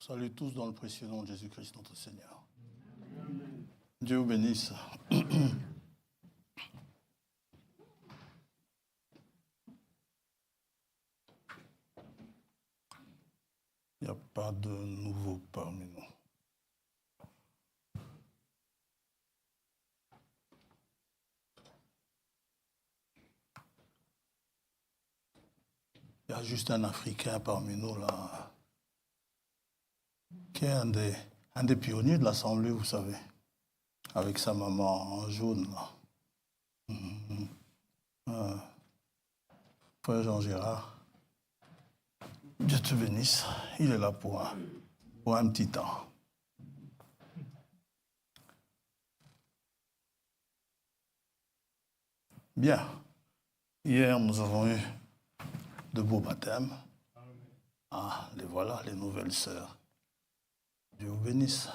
salue tous dans le précieux nom de Jésus-Christ, notre Seigneur. Amen. Dieu vous bénisse. Il n'y a pas de nouveau parmi nous. Il y a juste un Africain parmi nous, là, qui est un des pionniers de l'Assemblée, vous savez, avec sa maman en jaune, là. Frère Jean-Gérard, Dieu te bénisse. Il est là pour un petit temps. Bien. Hier, nous avons eu de beaux baptêmes. Ah, les voilà, les nouvelles sœurs. Dieu vous bénisse.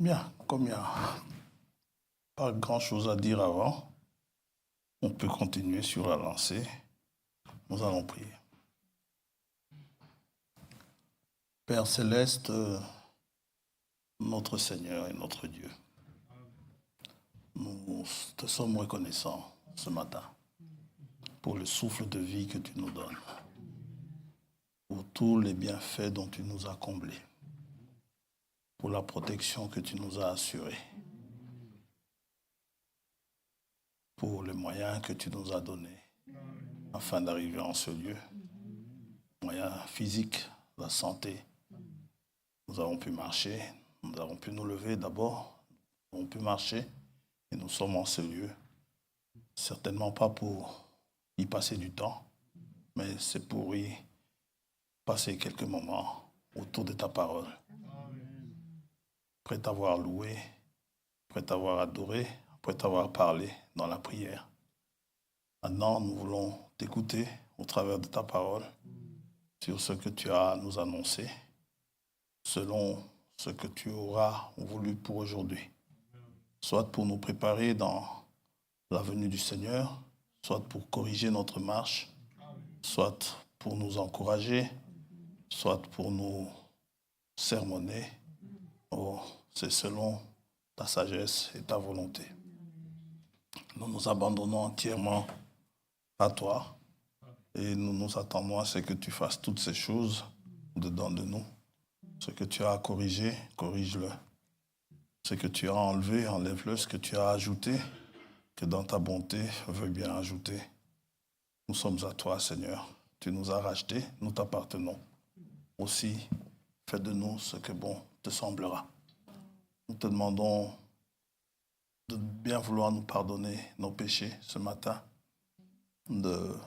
Bien, comme il n'y a pas grand-chose à dire avant, on peut continuer sur la lancée. Nous allons prier. Père céleste, notre Seigneur et notre Dieu, nous te sommes reconnaissants ce matin pour le souffle de vie que tu nous donnes, pour tous les bienfaits dont tu nous as comblés, pour la protection que tu nous as assurée, pour les moyens que tu nous as donnés afin d'arriver en ce lieu, moyens physiques, la santé. Nous avons pu marcher, nous avons pu nous lever d'abord, nous avons pu marcher et nous sommes en ce lieu. Certainement pas pour y passer du temps, mais c'est pour y passer quelques moments autour de ta parole. Après t'avoir loué, après t'avoir adoré, après t'avoir parlé dans la prière. Maintenant, nous voulons t'écouter au travers de ta parole sur ce que tu as à nous annoncer, selon ce que tu auras voulu pour aujourd'hui. Soit pour nous préparer dans la venue du Seigneur, soit pour corriger notre marche, soit pour nous encourager, soit pour nous sermonner. Oh, c'est selon ta sagesse et ta volonté. Nous nous abandonnons entièrement à toi et nous nous attendons à ce que tu fasses toutes ces choses dedans de nous. Ce que tu as à corriger, corrige-le. Ce que tu as enlevé, enlève-le. Ce que tu as ajouté, que dans ta bonté, veux bien ajouter. Nous sommes à toi, Seigneur. Tu nous as rachetés, nous t'appartenons. Aussi, fais de nous ce que bon te semblera. Nous te demandons de bien vouloir nous pardonner nos péchés ce matin, de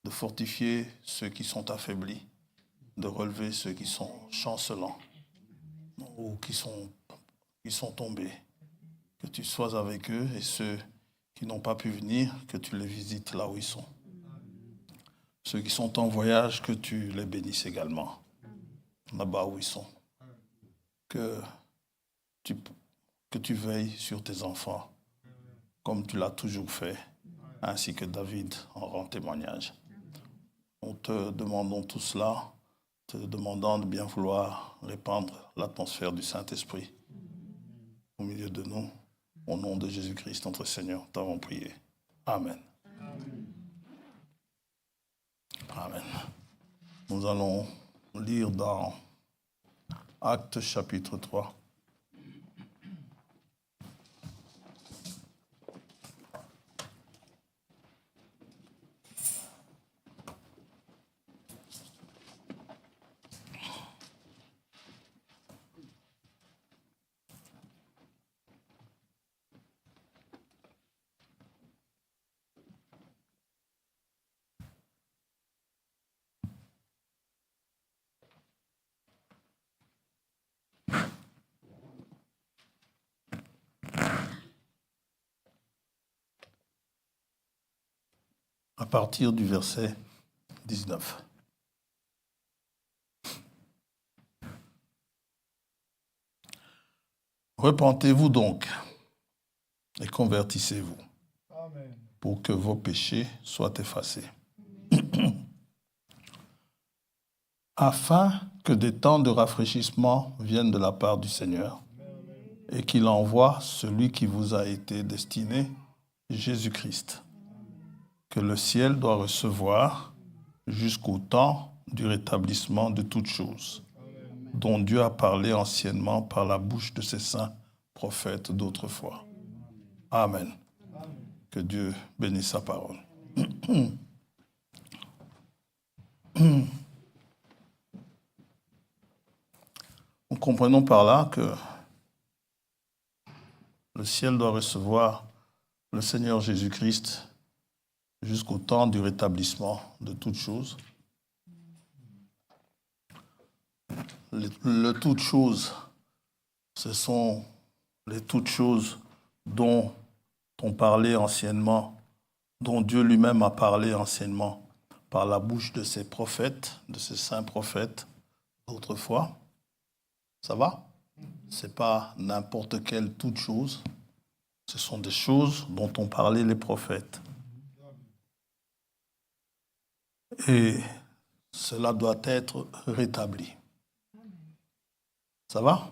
fortifier ceux qui sont affaiblis, de relever ceux qui sont chancelants ou qui sont tombés. Que tu sois avec eux et ceux qui n'ont pas pu venir, que tu les visites là où ils sont. Ceux qui sont en voyage, que tu les bénisses également, là-bas où ils sont. Que tu veilles sur tes enfants, comme tu l'as toujours fait, ainsi que David en rend témoignage. Nous te demandons tout cela, te demandant de bien vouloir répandre l'atmosphère du Saint-Esprit au milieu de nous. Au nom de Jésus-Christ, notre Seigneur, t'avons prié. Amen. Amen. Nous allons lire dans Actes chapitre 3. À partir du verset 19. Repentez-vous donc et convertissez-vous, pour que vos péchés soient effacés. Afin que des temps de rafraîchissement viennent de la part du Seigneur et qu'il envoie celui qui vous a été destiné, Jésus-Christ, que le ciel doit recevoir jusqu'au temps du rétablissement de toutes choses, dont Dieu a parlé anciennement par la bouche de ses saints prophètes d'autrefois. Amen. Que Dieu bénisse sa parole. Nous comprenons par là que le ciel doit recevoir le Seigneur Jésus-Christ jusqu'au temps du rétablissement de toutes choses. Les toutes choses, ce sont les toutes choses dont on parlait anciennement, dont Dieu lui-même a parlé anciennement par la bouche de ses prophètes, de ses saints prophètes d'autrefois. Ça va? Ce n'est pas n'importe quelle toute chose. Ce sont des choses dont ont parlé les prophètes. Et cela doit être rétabli. Ça va?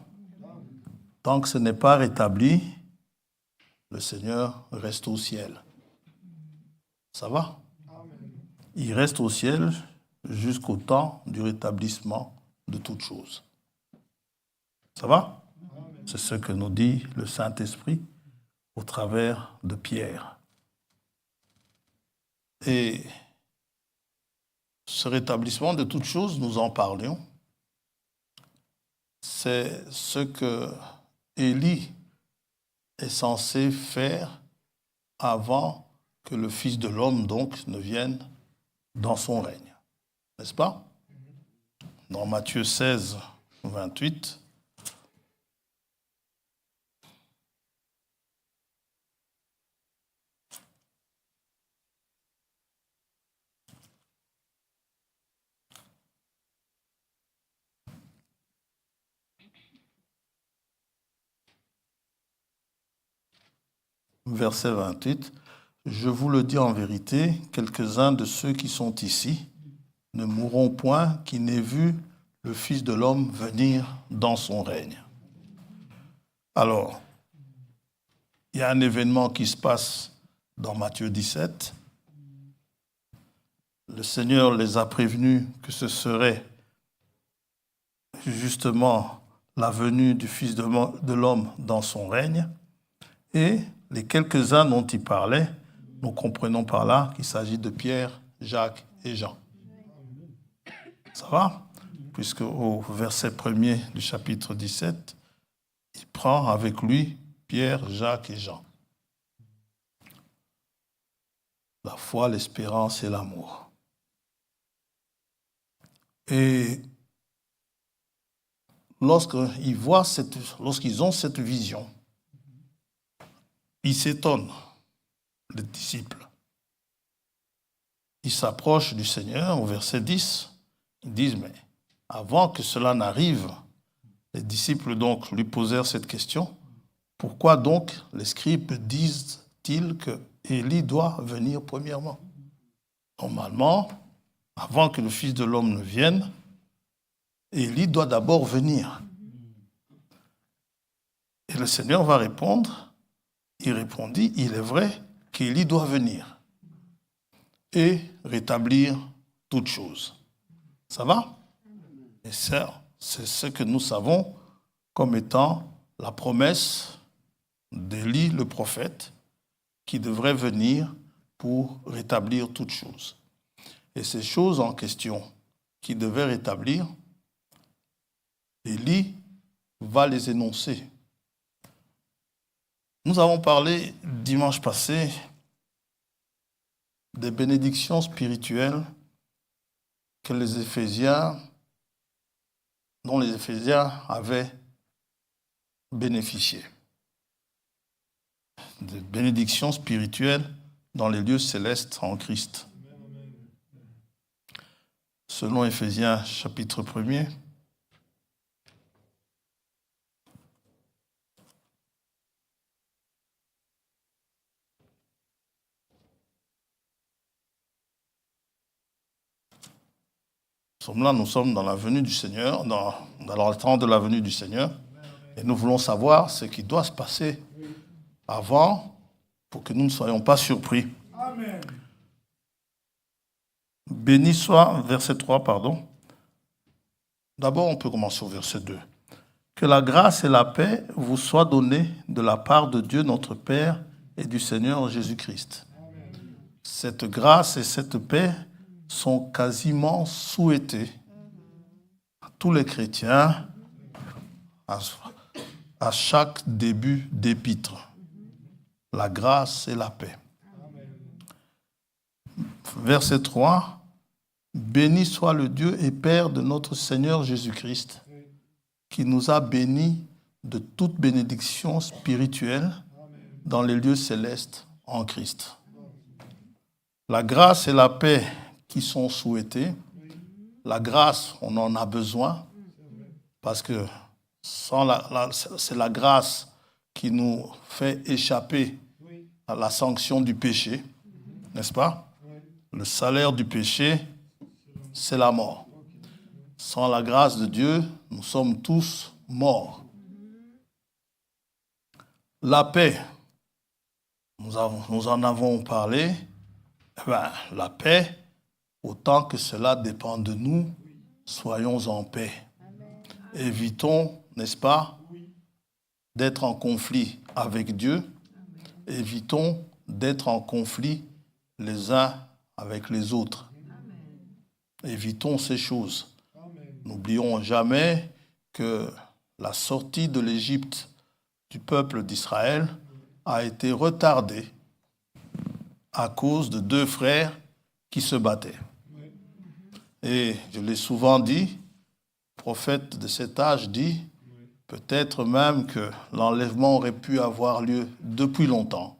Tant que ce n'est pas rétabli, le Seigneur reste au ciel. Ça va? Il reste au ciel jusqu'au temps du rétablissement de toutes choses. Ça va? C'est ce que nous dit le Saint-Esprit au travers de Pierre. Et ce rétablissement de toutes choses, nous en parlions. C'est ce que Élie est censé faire avant que le Fils de l'homme, donc, ne vienne dans son règne. N'est-ce pas? Dans Matthieu 16, 28, verset 28, « Je vous le dis en vérité, quelques-uns de ceux qui sont ici ne mourront point qui n'aient vu le Fils de l'homme venir dans son règne. » Alors, il y a un événement qui se passe dans Matthieu 17. Le Seigneur les a prévenus que ce serait justement la venue du Fils de l'homme dans son règne. Et les quelques-uns dont il parlait, nous comprenons par là qu'il s'agit de Pierre, Jacques et Jean. Ça va? Puisque au verset 1er du chapitre 17, il prend avec lui Pierre, Jacques et Jean. La foi, l'espérance et l'amour. Et lorsqu'ils ont cette vision, ils s'étonnent, les disciples. Ils s'approchent du Seigneur au verset 10. Ils disent, mais avant que cela n'arrive, les disciples donc lui posèrent cette question. Pourquoi donc les scribes disent-ils que Élie doit venir premièrement? Normalement, avant que le Fils de l'homme ne vienne, Élie doit d'abord venir. Et le Seigneur va répondre, il répondit, il est vrai qu'Élie doit venir et rétablir toutes choses. Ça va? Et ça, c'est ce que nous savons comme étant la promesse d'Élie, le prophète, qui devrait venir pour rétablir toutes choses. Et ces choses en question qui devaient rétablir, Élie va les énoncer. Nous avons parlé dimanche passé des bénédictions spirituelles dont les Éphésiens avaient bénéficié. Des bénédictions spirituelles dans les lieux célestes en Christ. Selon Éphésiens chapitre 1er, nous sommes dans la venue du Seigneur, dans le temps de la venue du Seigneur. Et nous voulons savoir ce qui doit se passer avant pour que nous ne soyons pas surpris. Amen. Béni soit, verset 3, pardon. D'abord, on peut commencer au verset 2. Que la grâce et la paix vous soient données de la part de Dieu notre Père et du Seigneur Jésus-Christ. Amen. Cette grâce et cette paix sont quasiment souhaitées à tous les chrétiens à chaque début d'épître. La grâce et la paix. Verset 3. Béni soit le Dieu et Père de notre Seigneur Jésus-Christ, qui nous a bénis de toute bénédiction spirituelle dans les lieux célestes en Christ. La grâce et la paix qui sont souhaitées, la grâce, on en a besoin, parce que c'est la grâce qui nous fait échapper à la sanction du péché, n'est-ce pas? Le salaire du péché, c'est la mort. Sans la grâce de Dieu, nous sommes tous morts. La paix, nous en avons parlé. La paix, autant que cela dépend de nous, soyons en paix. Évitons, n'est-ce pas, d'être en conflit avec Dieu. Évitons d'être en conflit les uns avec les autres. Évitons ces choses. N'oublions jamais que la sortie de l'Égypte du peuple d'Israël a été retardée à cause de 2 frères qui se battaient. Et je l'ai souvent dit, le prophète de cet âge dit, peut-être même que l'enlèvement aurait pu avoir lieu depuis longtemps.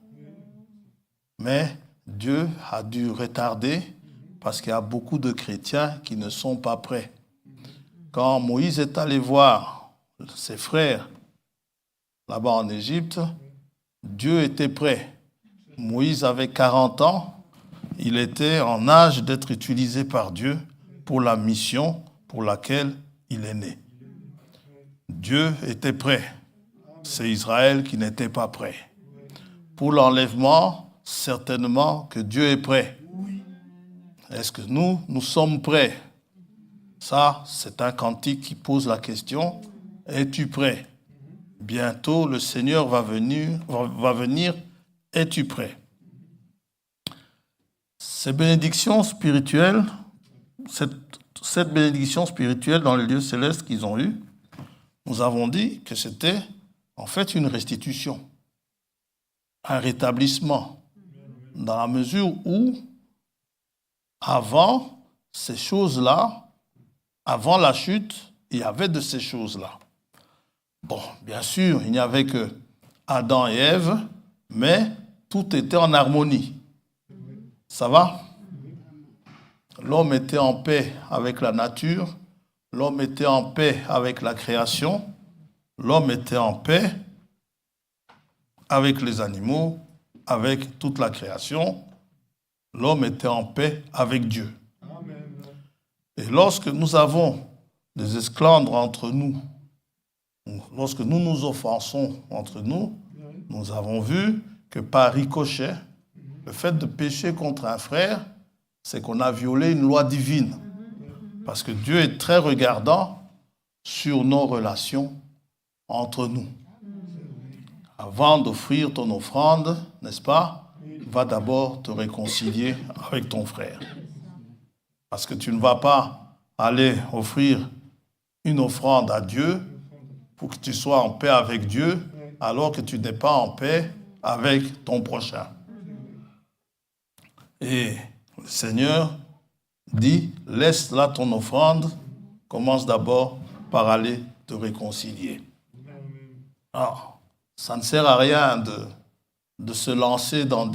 Mais Dieu a dû retarder parce qu'il y a beaucoup de chrétiens qui ne sont pas prêts. Quand Moïse est allé voir ses frères là-bas en Égypte, Dieu était prêt. Moïse avait 40 ans, il était en âge d'être utilisé par Dieu pour la mission pour laquelle il est né. Dieu était prêt. C'est Israël qui n'était pas prêt. Pour l'enlèvement, certainement que Dieu est prêt. Est-ce que nous sommes prêts? Ça, c'est un cantique qui pose la question, es-tu prêt? Bientôt, le Seigneur va venir, es-tu prêt? Ces bénédictions spirituelles, cette bénédiction spirituelle dans les lieux célestes qu'ils ont eus, nous avons dit que c'était en fait une restitution, un rétablissement, dans la mesure où avant ces choses-là, avant la chute, il y avait de ces choses-là. Bon, bien sûr, il n'y avait que Adam et Ève, mais tout était en harmonie. Ça va? L'homme était en paix avec la nature, l'homme était en paix avec la création, l'homme était en paix avec les animaux, avec toute la création. L'homme était en paix avec Dieu. Amen. Et lorsque nous avons des esclandres entre nous, lorsque nous nous offensons entre nous, nous avons vu que par ricochet, le fait de pécher contre un frère, c'est qu'on a violé une loi divine. Parce que Dieu est très regardant sur nos relations entre nous. Avant d'offrir ton offrande, n'est-ce pas, va d'abord te réconcilier avec ton frère. Parce que tu ne vas pas aller offrir une offrande à Dieu pour que tu sois en paix avec Dieu alors que tu n'es pas en paix avec ton prochain. Et le Seigneur dit, laisse là ton offrande, commence d'abord par aller te réconcilier. Alors, ça ne sert à rien de se lancer dans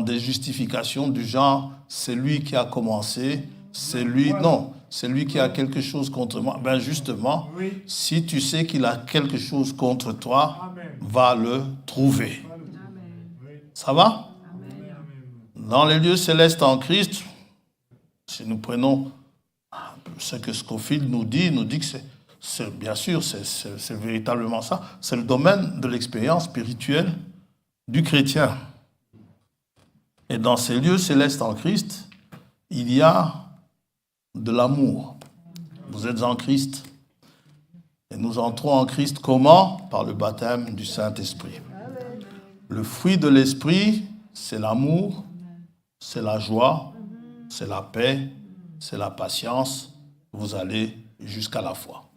des justifications du genre « c'est lui qui a commencé », c'est lui... Non, c'est lui qui a quelque chose contre moi. Ben justement, oui. Si tu sais qu'il a quelque chose contre toi, amen, va le trouver. Amen. Ça va? Amen. Dans les lieux célestes en Christ, Si nous prenons ce que Scofield nous dit que bien sûr, c'est véritablement ça. C'est le domaine de l'expérience spirituelle du chrétien. Et dans ces lieux célestes en Christ, il y a de l'amour. Vous êtes en Christ. Et nous entrons en Christ comment? Par le baptême du Saint-Esprit. Le fruit de l'Esprit, c'est l'amour, c'est la joie, c'est la paix, c'est la patience. Vous allez jusqu'à la foi.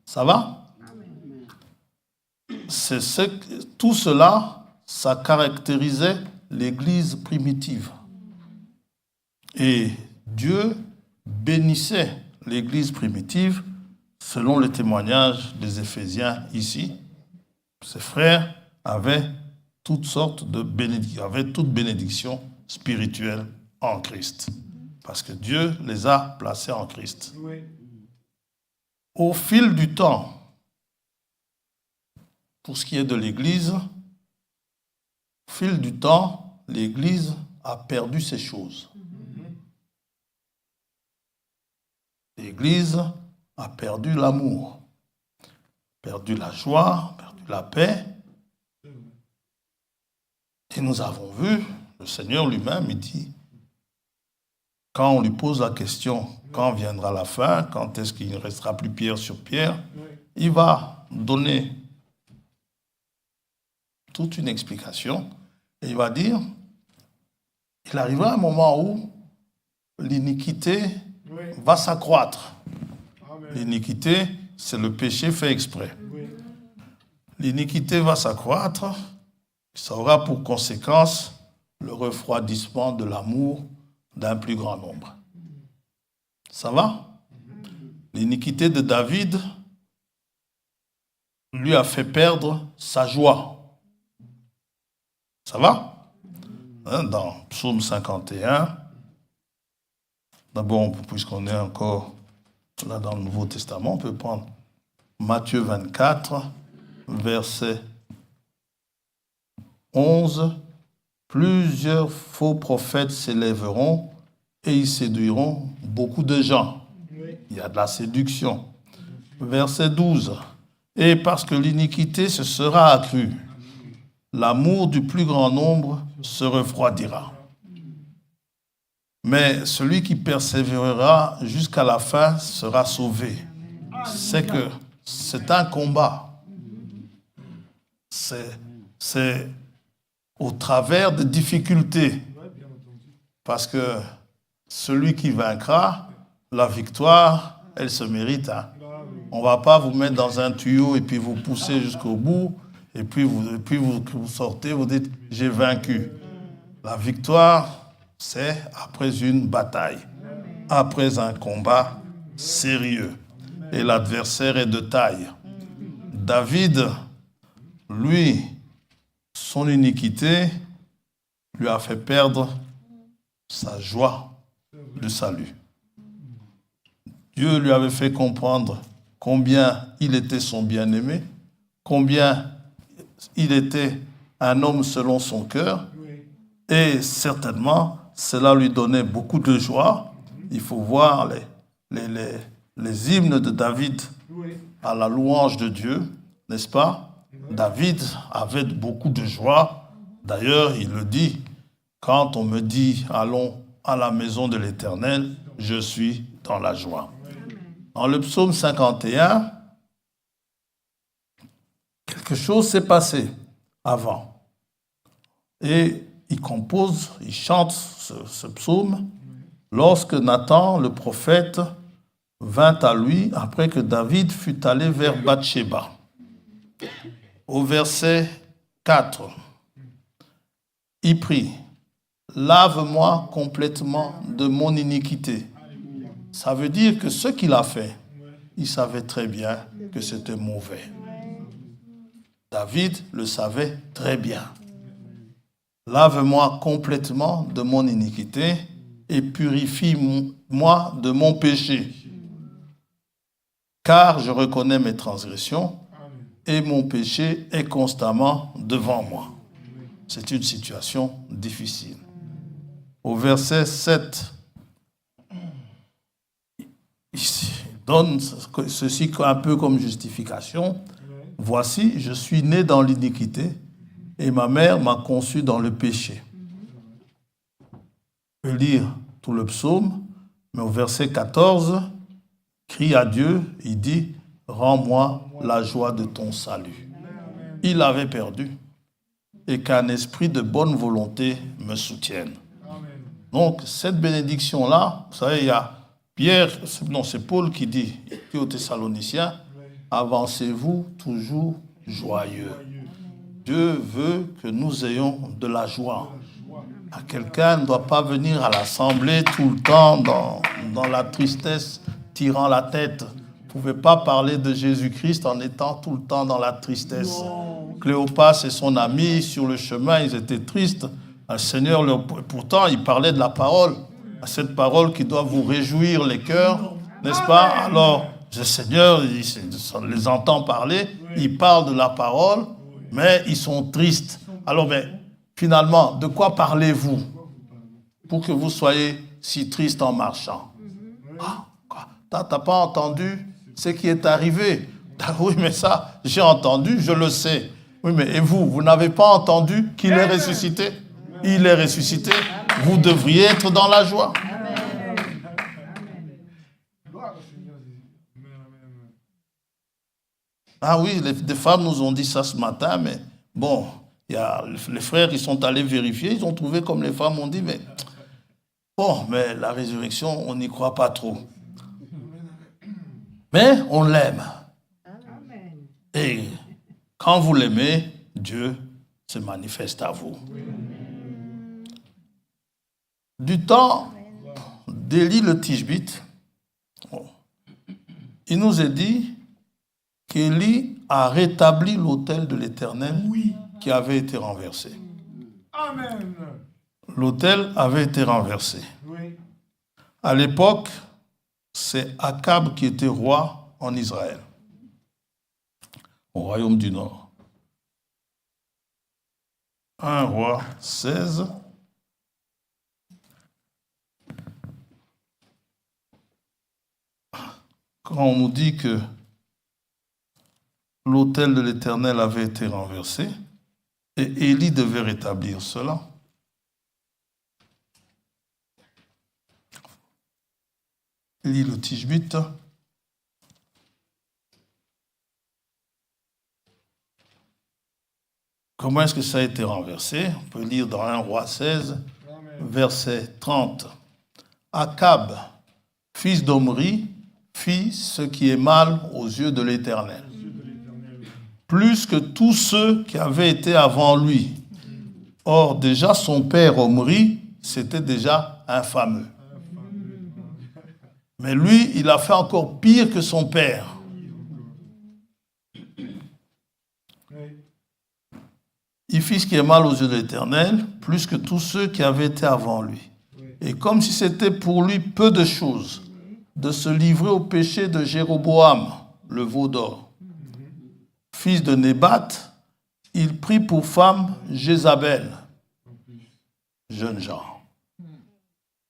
Ça va? Tout cela, ça caractérisait l'Église primitive. Et Dieu bénissait l'Église primitive selon le témoignage des Éphésiens ici. Ses frères avaient toutes sortes de bénédictions, avaient toute bénédiction spirituelle en Christ. Parce que Dieu les a placés en Christ. Oui. Au fil du temps, pour ce qui est de l'Église, au fil du temps, l'Église a perdu ces choses. L'Église a perdu l'amour, perdu la joie, perdu la paix. Et nous avons vu, le Seigneur lui-même, il dit, quand on lui pose la question, quand viendra la fin, quand est-ce qu'il ne restera plus pierre sur pierre, il va donner toute une explication. Et il va dire, il arrivera un moment où l'iniquité va s'accroître. L'iniquité, c'est le péché fait exprès. L'iniquité va s'accroître. Ça aura pour conséquence le refroidissement de l'amour d'un plus grand nombre. Ça va? L'iniquité de David lui a fait perdre sa joie. Ça va? Dans Psaume 51, d'abord, puisqu'on est encore là dans le Nouveau Testament, on peut prendre Matthieu 24, verset 11. Plusieurs faux prophètes s'élèveront et ils séduiront beaucoup de gens. Il y a de la séduction. Verset 12. Et parce que l'iniquité se sera accrue, l'amour du plus grand nombre se refroidira. Mais celui qui persévérera jusqu'à la fin sera sauvé. C'est un combat. C'est au travers de difficultés. Parce que celui qui vaincra, la victoire, elle se mérite. On ne va pas vous mettre dans un tuyau et puis vous pousser jusqu'au bout, et puis vous sortez, vous dites « j'ai vaincu ». La victoire, c'est après une bataille, après un combat sérieux. Et l'adversaire est de taille. David, lui, son iniquité lui a fait perdre sa joie de salut. Dieu lui avait fait comprendre combien il était son bien-aimé, combien il était un homme selon son cœur, et certainement, cela lui donnait beaucoup de joie. Il faut voir les hymnes de David à la louange de Dieu, n'est-ce pas? David avait beaucoup de joie. D'ailleurs, il le dit, quand on me dit « allons à la maison de l'Éternel », je suis dans la joie. Dans le psaume 51, quelque chose s'est passé avant. Et il chante ce psaume lorsque Nathan, le prophète, vint à lui après que David fut allé vers Bathsheba. Au verset 4, il prie « Lave-moi complètement de mon iniquité ». Ça veut dire que ce qu'il a fait, il savait très bien que c'était mauvais. David le savait très bien. « Lave-moi complètement de mon iniquité et purifie-moi de mon péché. Car je reconnais mes transgressions et mon péché est constamment devant moi. » C'est une situation difficile. Au verset 7, donne ceci un peu comme justification. Voici, je suis né dans l'iniquité et ma mère m'a conçu dans le péché. Je peux lire tout le psaume, mais au verset 14, crie à Dieu, il dit, rends-moi la joie de ton salut. Il avait perdu et qu'un esprit de bonne volonté me soutienne. Donc, cette bénédiction-là, vous savez, il y a Pierre, non, c'est Paul qui dit aux Thessaloniciens, avancez-vous toujours joyeux. Dieu veut que nous ayons de la joie. Quelqu'un ne doit pas venir à l'assemblée tout le temps dans la tristesse, tirant la tête. Vous ne pouvez pas parler de Jésus-Christ en étant tout le temps dans la tristesse. Cléopas et son ami, sur le chemin, ils étaient tristes. Le Seigneur, pourtant, il parlait de la parole. Cette parole qui doit vous réjouir les cœurs, n'est-ce pas? Alors, le Seigneur, on les entend parler, ils parlent de la parole, mais ils sont tristes. Alors, finalement, de quoi parlez-vous pour que vous soyez si triste en marchant? T'as pas entendu ce qui est arrivé? Oui, mais ça, j'ai entendu, je le sais. Oui, mais et vous n'avez pas entendu qu'il est ressuscité? Il est ressuscité. Vous devriez être dans la joie. Ah oui, des femmes nous ont dit ça ce matin, mais bon, les frères, ils sont allés vérifier, ils ont trouvé comme les femmes ont dit, mais bon, mais la résurrection, on n'y croit pas trop. Mais on l'aime. Et quand vous l'aimez, Dieu se manifeste à vous. Du temps d'Élie le Tishbite, il nous est dit qu'Élie a rétabli l'autel de l'Éternel qui avait été renversé. Amen. L'autel avait été renversé. À l'époque, c'est Akab qui était roi en Israël, au royaume du Nord. 1 Roi 16. Quand on nous dit que l'autel de l'Éternel avait été renversé, et Élie devait rétablir cela. Élie le Tishbite. Comment est-ce que ça a été renversé? On peut lire dans 1 Roi 16, verset 30. Akab, fils d'Omri, fit ce qui est mal aux yeux de l'Éternel, plus que tous ceux qui avaient été avant lui. Or, déjà, son père Omri, c'était déjà infameux. Mais lui, il a fait encore pire que son père. Il fit ce qui est mal aux yeux de l'Éternel, plus que tous ceux qui avaient été avant lui. Et comme si c'était pour lui peu de choses, de se livrer au péché de Jéroboam, le veau d'or, fils de Nébat, il prit pour femme Jézabel. Jeunes gens,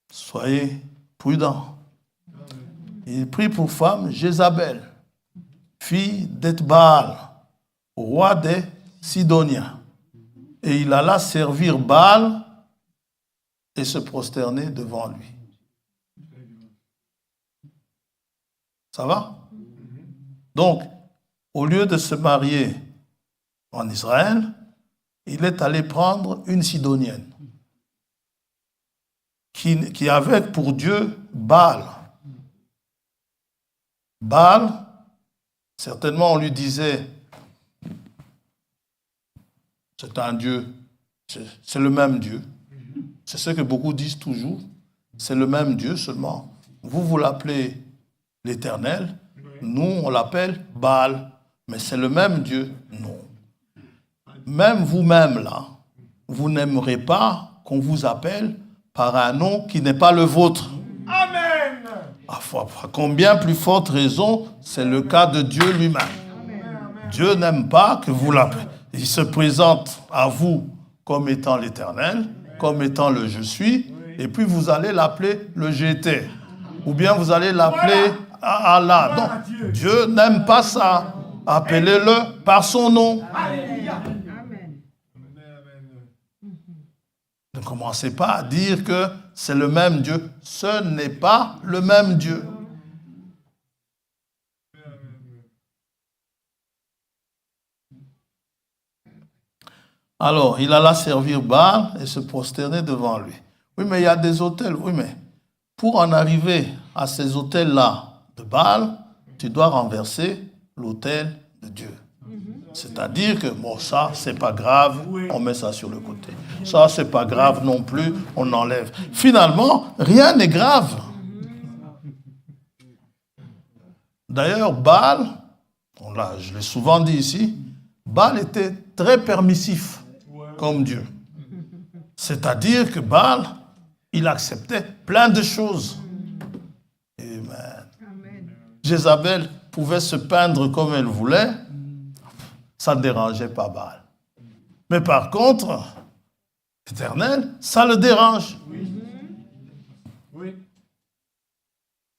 soyez prudents. Il prit pour femme Jézabel, fille d'Ethbaal, roi des Sidoniens. Et il alla servir Baal et se prosterner devant lui. Ça va? Donc, au lieu de se marier en Israël, il est allé prendre une Sidonienne qui avait pour Dieu Baal. Baal, certainement on lui disait, c'est un Dieu, c'est le même Dieu. C'est ce que beaucoup disent toujours, c'est le même Dieu seulement. Vous l'appelez l'Éternel, nous on l'appelle Baal, mais c'est le même Dieu, non. Même vous-même là, vous n'aimerez pas qu'on vous appelle par un nom qui n'est pas le vôtre. Amen. À combien plus forte raison, c'est le cas de Dieu lui-même. Dieu n'aime pas que vous l'appelez. Il se présente à vous comme étant l'Éternel, comme étant le Je suis, et puis vous allez l'appeler le J'étais. Ou bien vous allez l'appeler à Allah. Gloire Non, à Dieu. Dieu n'aime pas ça. Appelez-le par son nom. Alléluia. Amen. Ne commencez pas à dire que c'est le même Dieu. Ce n'est pas le même Dieu. Alors, il alla servir Baal et se prosterner devant lui. Oui, mais il y a des autels. Oui, mais pour en arriver à ces autels-là de Baal, tu dois renverser l'autel de Dieu. C'est-à-dire que, bon, ça, c'est pas grave, on met ça sur le côté. Ça, c'est pas grave non plus, on enlève. Finalement, rien n'est grave. D'ailleurs, Baal, je l'ai souvent dit ici, Baal était très permissif comme Dieu. C'est-à-dire que Baal, il acceptait plein de choses. Amen. Jézabel pouvait se peindre comme elle voulait, ça ne dérangeait pas Baal. Mais par contre, l'Éternel, ça le dérange. Oui.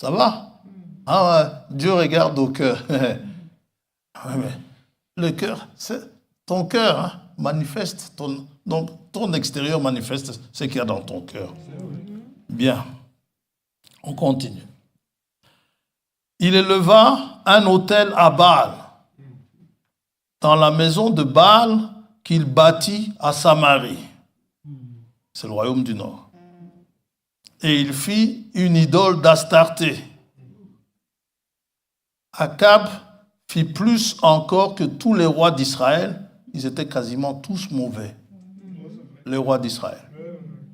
Ça va? Ah ouais, Dieu regarde au cœur. Ouais, mais le cœur, c'est ton cœur, hein, manifeste, donc ton extérieur manifeste ce qu'il y a dans ton cœur. Bien, on continue. Il éleva un autel à Baal dans la maison de Baal qu'il bâtit à Samarie. C'est le royaume du Nord. Et il fit une idole d'Astarté. Akab fit plus encore que tous les rois d'Israël. Ils étaient quasiment tous mauvais, les rois d'Israël.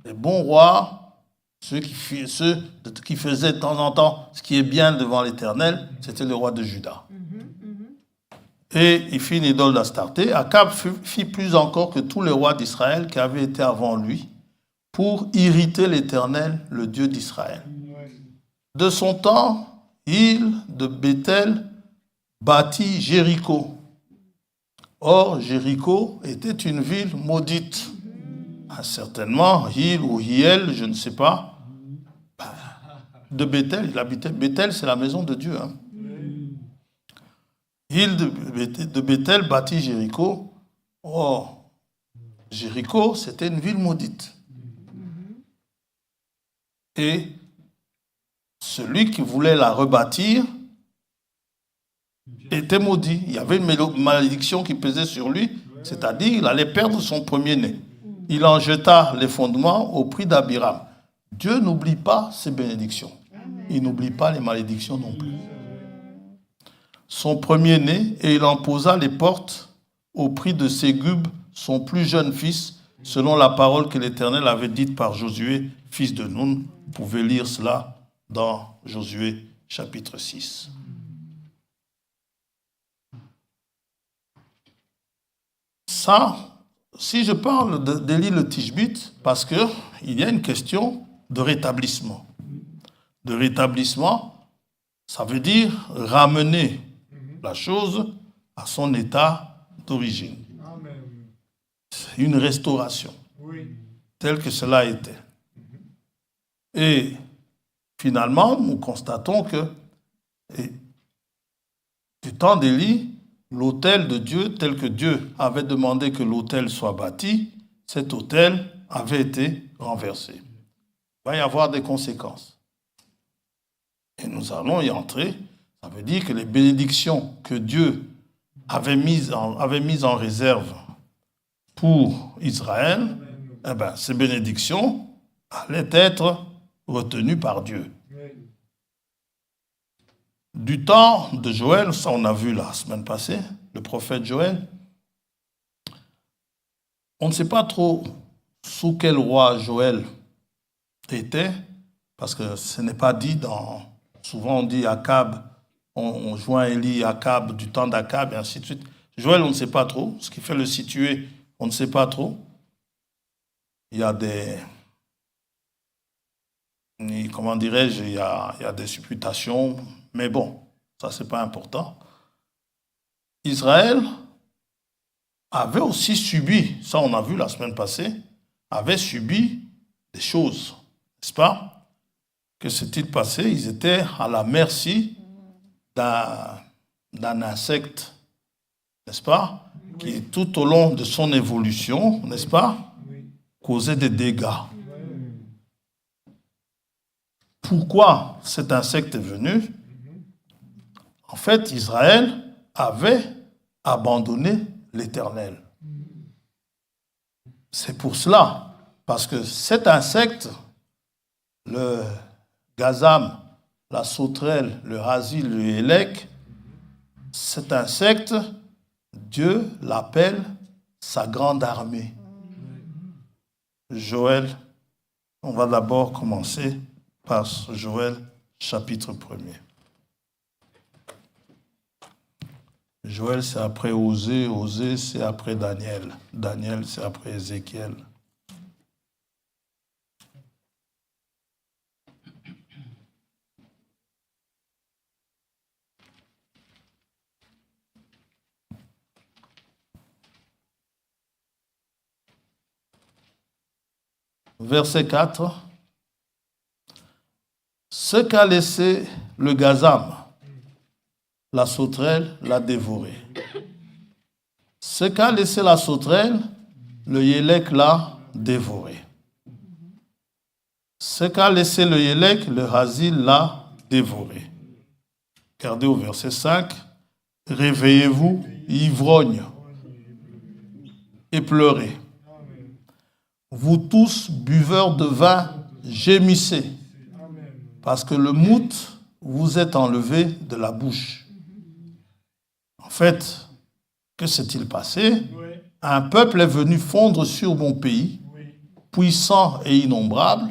Les bons rois, ceux qui faisaient de temps en temps ce qui est bien devant l'Éternel, c'était le roi de Juda. Et il fit une idole d'Astarté. Akab fit plus encore que tous les rois d'Israël qui avaient été avant lui pour irriter l'Éternel, le Dieu d'Israël. De son temps, il de Béthel bâtit Jéricho. Or, Jéricho était une ville maudite. Certainement, Hil ou Hiel, je ne sais pas. De Béthel, il habitait. Béthel, c'est la maison de Dieu. Hein. Hil de Béthel bâtit Jéricho. Or, Jéricho, c'était une ville maudite. Et celui qui voulait la rebâtir était maudit. Il y avait une malédiction qui pesait sur lui, c'est-à-dire il allait perdre son premier-né. Il en jeta les fondements au prix d'Abiram. Dieu n'oublie pas ses bénédictions. Il n'oublie pas les malédictions non plus. Son premier-né, et il en posa les portes au prix de Ségub, son plus jeune fils, selon la parole que l'Éternel avait dite par Josué, fils de Nun. Vous pouvez lire cela dans Josué chapitre 6. Ça, si je parle d'Élie le Tishbite, parce qu'il y a une question de rétablissement. De rétablissement, ça veut dire ramener la chose à son état d'origine. C'est une restauration, telle que cela était. Et finalement, nous constatons que du temps d'Élie, l'autel de Dieu, tel que Dieu avait demandé que l'autel soit bâti, cet autel avait été renversé. Il va y avoir des conséquences. Et nous allons y entrer. Ça veut dire que les bénédictions que Dieu avait mises en réserve pour Israël, ces bénédictions allaient être retenues par Dieu. Du temps de Joël, ça on a vu la semaine passée, le prophète Joël, on ne sait pas trop sous quel roi Joël était, parce que ce n'est pas dit souvent on dit Akab, on joint Élie, Akab, du temps d'Akab, et ainsi de suite. Joël, on ne sait pas trop, ce qui fait le situer, on ne sait pas trop. Il y a comment dirais-je, il y a des supputations, mais bon, ça c'est pas important. Israël avait aussi subi, ça on a vu la semaine passée, avait subi des choses, n'est-ce pas? Que s'est-il passé? Ils étaient à la merci d'un insecte, n'est-ce pas, qui tout au long de son évolution, n'est-ce pas, causait des dégâts. Pourquoi cet insecte est venu? En fait, Israël avait abandonné l'Éternel. C'est pour cela, parce que cet insecte, le gazam, la sauterelle, le hasil, le hélec, cet insecte, Dieu l'appelle sa grande armée. Joël, on va d'abord commencer par Joël, chapitre 1er. Joël, c'est après Osée, Osée, c'est après Daniel. Daniel, c'est après Ézéchiel. Verset 4. Ce qu'a laissé le gazam, la sauterelle l'a dévoré. Ce qu'a laissé la sauterelle, le hélec l'a dévoré. Ce qu'a laissé le hélec, le hasil l'a dévoré. Regardez au verset 5. Réveillez-vous, ivrognes, et pleurez. Vous tous, buveurs de vin, gémissez, parce que le mout vous est enlevé de la bouche. En fait, que s'est-il passé? Un peuple est venu fondre sur mon pays, puissant et innombrable.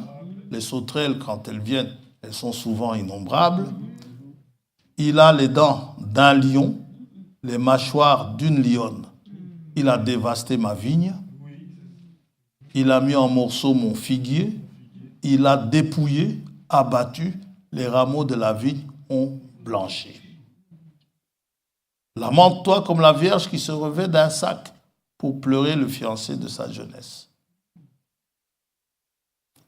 Les sauterelles, quand elles viennent, elles sont souvent innombrables. Il a les dents d'un lion, les mâchoires d'une lionne. Il a dévasté ma vigne. Il a mis en morceaux mon figuier. Il a dépouillé, abattu. Les rameaux de la vigne ont blanchi. Lamente-toi comme la Vierge qui se revêt d'un sac pour pleurer le fiancé de sa jeunesse.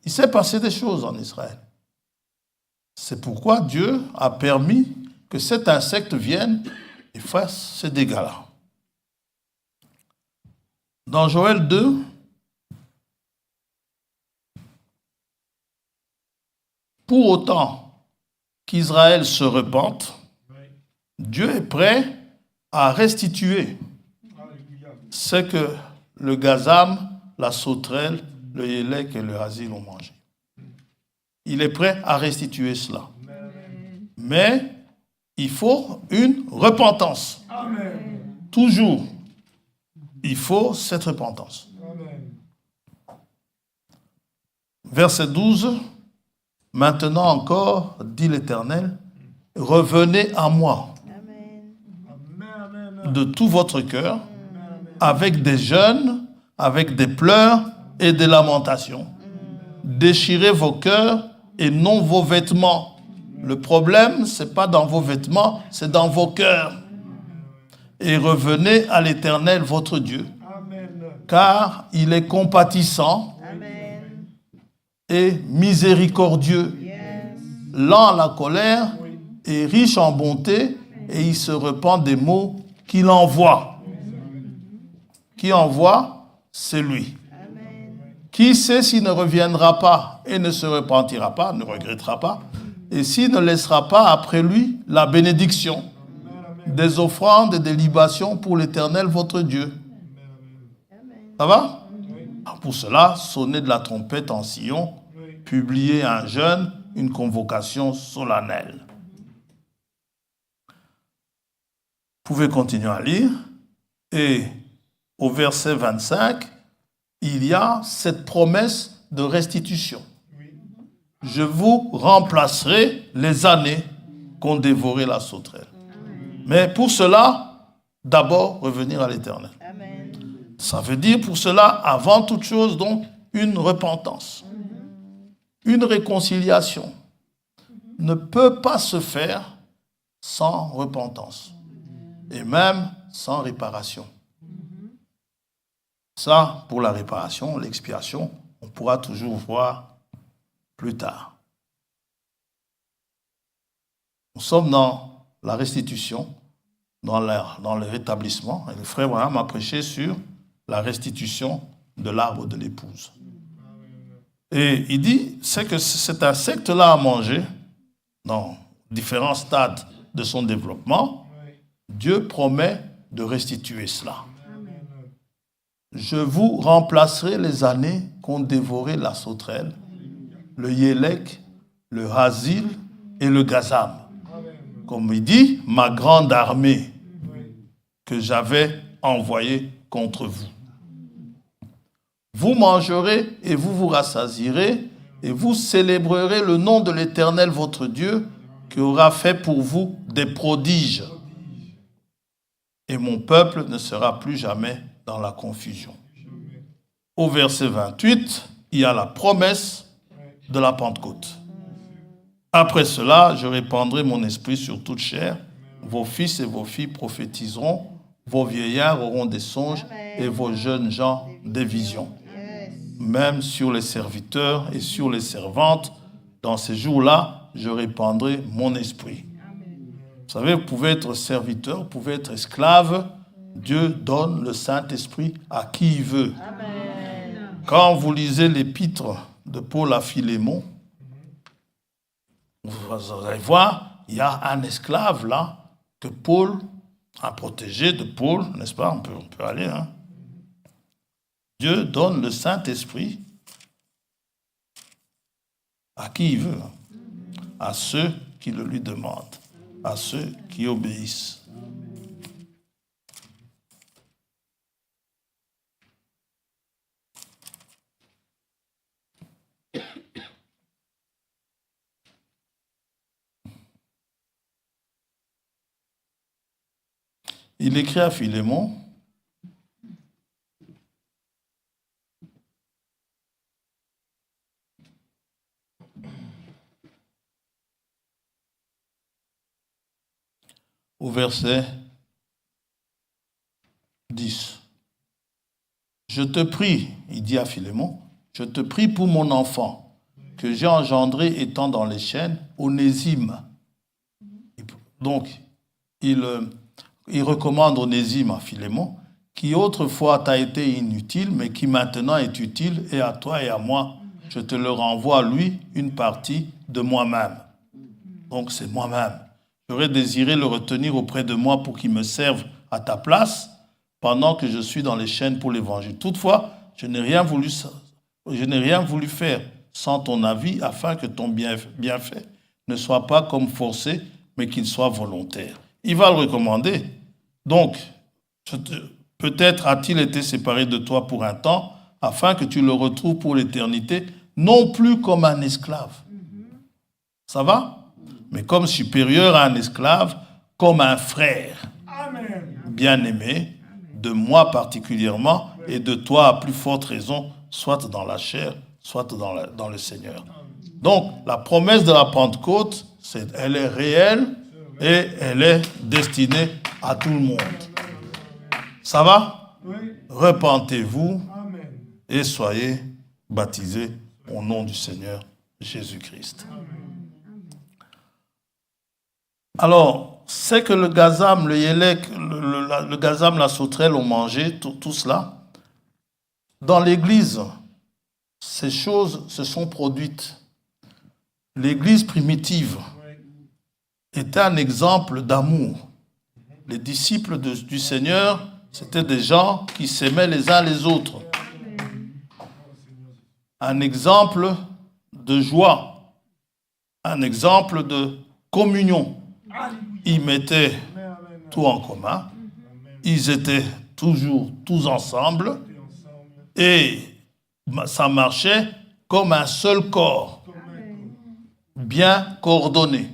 Il s'est passé des choses en Israël. C'est pourquoi Dieu a permis que cet insecte vienne et fasse ces dégâts-là. Dans Joël 2, pour autant qu'Israël se repente, Dieu est prêt à restituer ce que le gazam, la sauterelle, le hélec et le hasil ont mangé. Il est prêt à restituer cela. Mais il faut une repentance. Amen. Toujours, il faut cette repentance. Amen. Verset 12. Maintenant encore, dit l'Éternel, revenez à moi de tout votre cœur, avec des jeûnes, avec des pleurs et des lamentations. Déchirez vos cœurs et non vos vêtements. Le problème, ce n'est pas dans vos vêtements, c'est dans vos cœurs. Et revenez à l'Éternel, votre Dieu, car il est compatissant et miséricordieux, lent à la colère et riche en bonté, et il se repent des maux qu'il envoie. Qui envoie? C'est lui. Qui sait s'il ne reviendra pas et ne se repentira pas, ne regrettera pas, et s'il ne laissera pas après lui la bénédiction des offrandes et des libations pour l'Éternel votre Dieu. Ça va? Pour cela, sonnez de la trompette en Sion, publiez un jeûne, une convocation solennelle. Vous pouvez continuer à lire. Et au verset 25, il y a cette promesse de restitution. Je vous remplacerai les années qu'ont dévoré la sauterelle. Mais pour cela, d'abord revenir à l'Éternel. Ça veut dire pour cela, avant toute chose, donc, une repentance. Une réconciliation ne peut pas se faire sans repentance. Et même sans réparation. Ça, pour la réparation, l'expiation, on pourra toujours voir plus tard. Nous sommes dans la restitution, dans le rétablissement. Et le frère Branham a prêché sur la restitution de l'arbre de l'épouse. Et il dit, c'est que cet insecte-là a mangé, dans différents stades de son développement, Dieu promet de restituer cela. Je vous remplacerai les années qu'ont dévoré la sauterelle, le yélek, le hasil et le gazam. Comme il dit, ma grande armée que j'avais envoyée contre vous. Vous mangerez et vous vous rassasierez et vous célébrerez le nom de l'Éternel votre Dieu qui aura fait pour vous des prodiges. Et mon peuple ne sera plus jamais dans la confusion. Au verset 28, il y a la promesse de la Pentecôte. Après cela, je répandrai mon esprit sur toute chair. Vos fils et vos filles prophétiseront, vos vieillards auront des songes et vos jeunes gens des visions. Même sur les serviteurs et sur les servantes, dans ces jours-là, je répandrai mon esprit. Vous savez, vous pouvez être serviteur, vous pouvez être esclave. Dieu donne le Saint-Esprit à qui il veut. Amen. Quand vous lisez l'épître de Paul à Philémon, vous allez voir, il y a un esclave là, que Paul, un protégé de Paul, n'est-ce pas? On peut aller, hein? Dieu donne le Saint-Esprit à qui il veut, à ceux qui le lui demandent, à ceux qui obéissent. Il écrit à Philémon, au verset 10. Je te prie, il dit à Philémon, je te prie pour mon enfant, que j'ai engendré étant dans les chaînes, Onésime. Donc, il recommande Onésime à Philémon, qui autrefois t'a été inutile, mais qui maintenant est utile, et à toi et à moi, je te le renvoie, lui, une partie de moi-même. Donc, c'est moi-même. J'aurais désiré le retenir auprès de moi pour qu'il me serve à ta place pendant que je suis dans les chaînes pour l'évangile. Toutefois, je n'ai rien voulu faire sans ton avis afin que ton bienfait ne soit pas comme forcé, mais qu'il soit volontaire. Il va le recommander. Donc, peut-être a-t-il été séparé de toi pour un temps afin que tu le retrouves pour l'éternité, non plus comme un esclave. Ça va? Mais comme supérieur à un esclave, comme un frère. Amen. Bien-aimé, de moi particulièrement, et de toi à plus forte raison, soit dans la chair, soit dans le Seigneur. Donc, la promesse de la Pentecôte, elle est réelle et elle est destinée à tout le monde. Ça va? Oui. Repentez-vous et soyez baptisés au nom du Seigneur Jésus-Christ. Amen. Alors, c'est que le gazam, le yélek, le gazam, la sauterelle ont mangé, tout cela. Dans l'Église, ces choses se sont produites. L'Église primitive était un exemple d'amour. Les disciples du Seigneur, c'était des gens qui s'aimaient les uns les autres. Un exemple de joie, un exemple de communion. Ils mettaient tout en commun. Ils étaient toujours tous ensemble. Et ça marchait comme un seul corps, bien coordonné.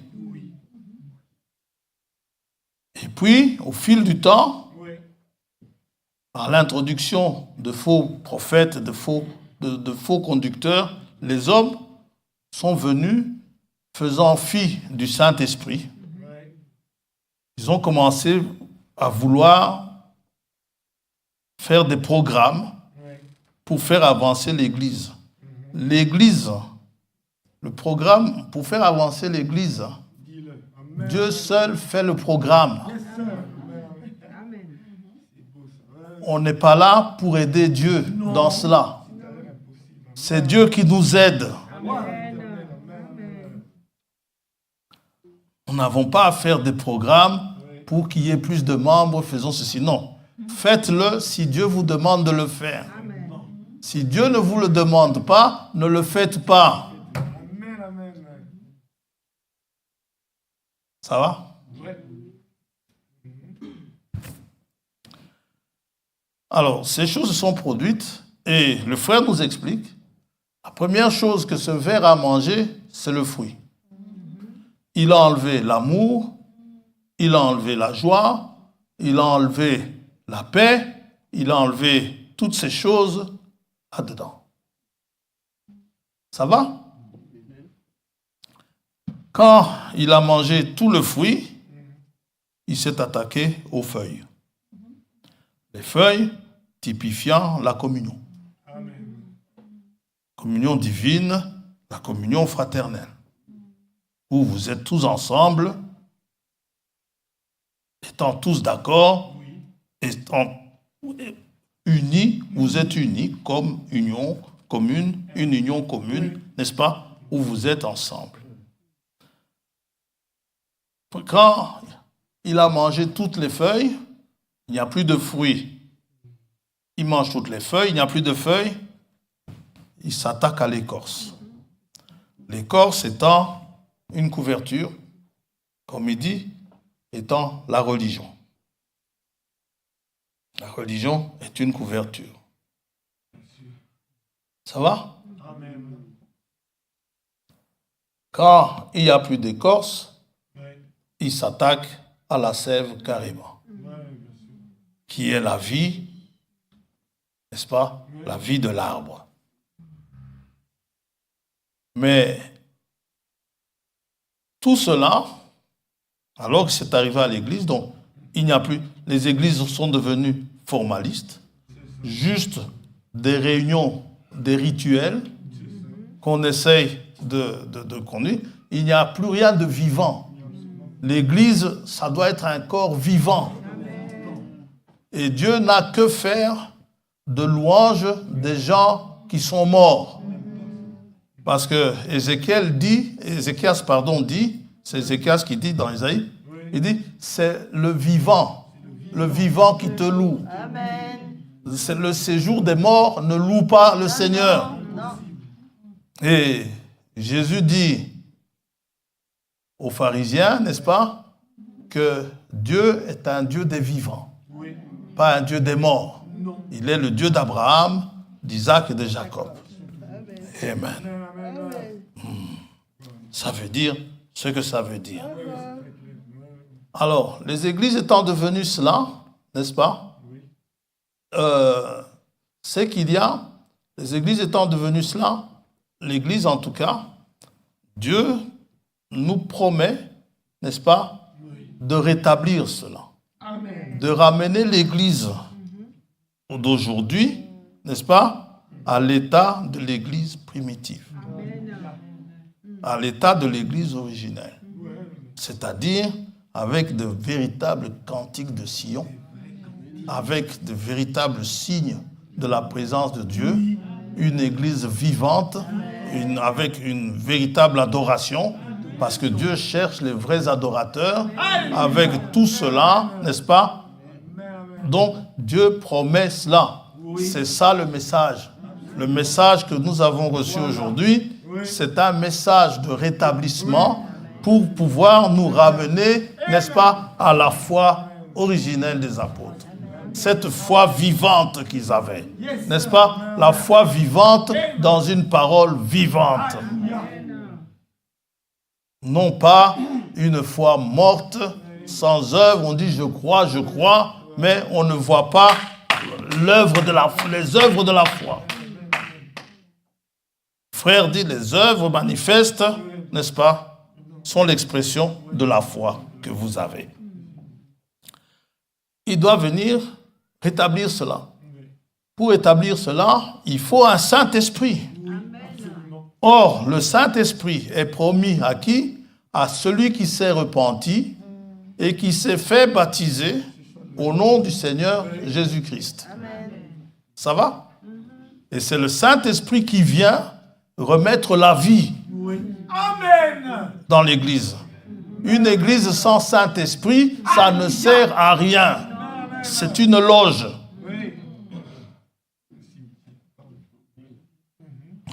Et puis, au fil du temps, par l'introduction de faux prophètes, de faux conducteurs, les hommes sont venus faisant fi du Saint-Esprit. Ils ont commencé à vouloir faire des programmes pour faire avancer l'Église. L'Église, le programme pour faire avancer l'Église, Dieu seul fait le programme. On n'est pas là pour aider Dieu dans cela. C'est Dieu qui nous aide. Nous n'avons pas à faire des programmes pour qu'il y ait plus de membres, faisons ceci. Non. Faites-le si Dieu vous demande de le faire. Si Dieu ne vous le demande pas, ne le faites pas. Ça va? Alors, ces choses se sont produites et le frère nous explique. La première chose que ce ver a mangé, c'est le fruit. Il a enlevé l'amour, il a enlevé la joie, il a enlevé la paix, il a enlevé toutes ces choses là-dedans. Ça va? Quand il a mangé tout le fruit, il s'est attaqué aux feuilles. Les feuilles typifiant la communion. Communion divine, la communion fraternelle. Où vous êtes tous ensemble, étant tous d'accord, étant unis, vous êtes unis comme union commune, une union commune, n'est-ce pas, où vous êtes ensemble. Quand il a mangé toutes les feuilles, il n'y a plus de fruits. Il mange toutes les feuilles, il n'y a plus de feuilles, il s'attaque à l'écorce. L'écorce étant une couverture, comme il dit, étant la religion. La religion est une couverture. Ça va? Amen. Quand il n'y a plus d'écorce, il s'attaque à la sève carrément, qui est la vie, n'est-ce pas? La vie de l'arbre. Mais tout cela, alors que c'est arrivé à l'église, donc il n'y a plus, les églises sont devenues formalistes, juste des réunions, des rituels qu'on essaye de conduire. Il n'y a plus rien de vivant. L'église, ça doit être un corps vivant. Et Dieu n'a que faire de louanges des gens qui sont morts. Parce que Ézéchias dit, c'est Ézéchias qui dit dans Isaïe, il dit, c'est le vivant qui te loue. Amen. C'est le séjour des morts, ne loue pas le Seigneur. Non. Et Jésus dit aux pharisiens, n'est-ce pas, que Dieu est un Dieu des vivants, pas un Dieu des morts. Il est le Dieu d'Abraham, d'Isaac et de Jacob. Amen. Ça veut dire ce que ça veut dire. Alors, les églises étant devenues cela, n'est-ce pas? C'est qu'il y a, les églises étant devenues cela, l'église en tout cas, Dieu nous promet, n'est-ce pas, de rétablir cela. Amen. De ramener l'église d'aujourd'hui, n'est-ce pas, à l'état de l'église primitive. À l'état de l'église originelle. C'est-à-dire avec de véritables cantiques de Sion, avec de véritables signes de la présence de Dieu, une église vivante, avec une véritable adoration, parce que Dieu cherche les vrais adorateurs, avec tout cela, n'est-ce pas? Donc, Dieu promet cela. C'est ça le message. Le message que nous avons reçu aujourd'hui, c'est un message de rétablissement pour pouvoir nous ramener, n'est-ce pas, à la foi originelle des apôtres. Cette foi vivante qu'ils avaient, n'est-ce pas? La foi vivante dans une parole vivante. Non pas une foi morte, sans œuvre. On dit je crois, mais on ne voit pas les œuvres de la foi. Frère dit les œuvres manifestes, n'est-ce pas, sont l'expression de la foi que vous avez. Il doit venir rétablir cela. Pour établir cela, il faut un Saint-Esprit. Or, le Saint-Esprit est promis à qui? à celui qui s'est repenti et qui s'est fait baptiser au nom du Seigneur Jésus-Christ. Ça va? Et c'est le Saint-Esprit qui vient remettre la vie dans l'Église. Une Église sans Saint-Esprit, ça ne sert à rien. C'est une loge.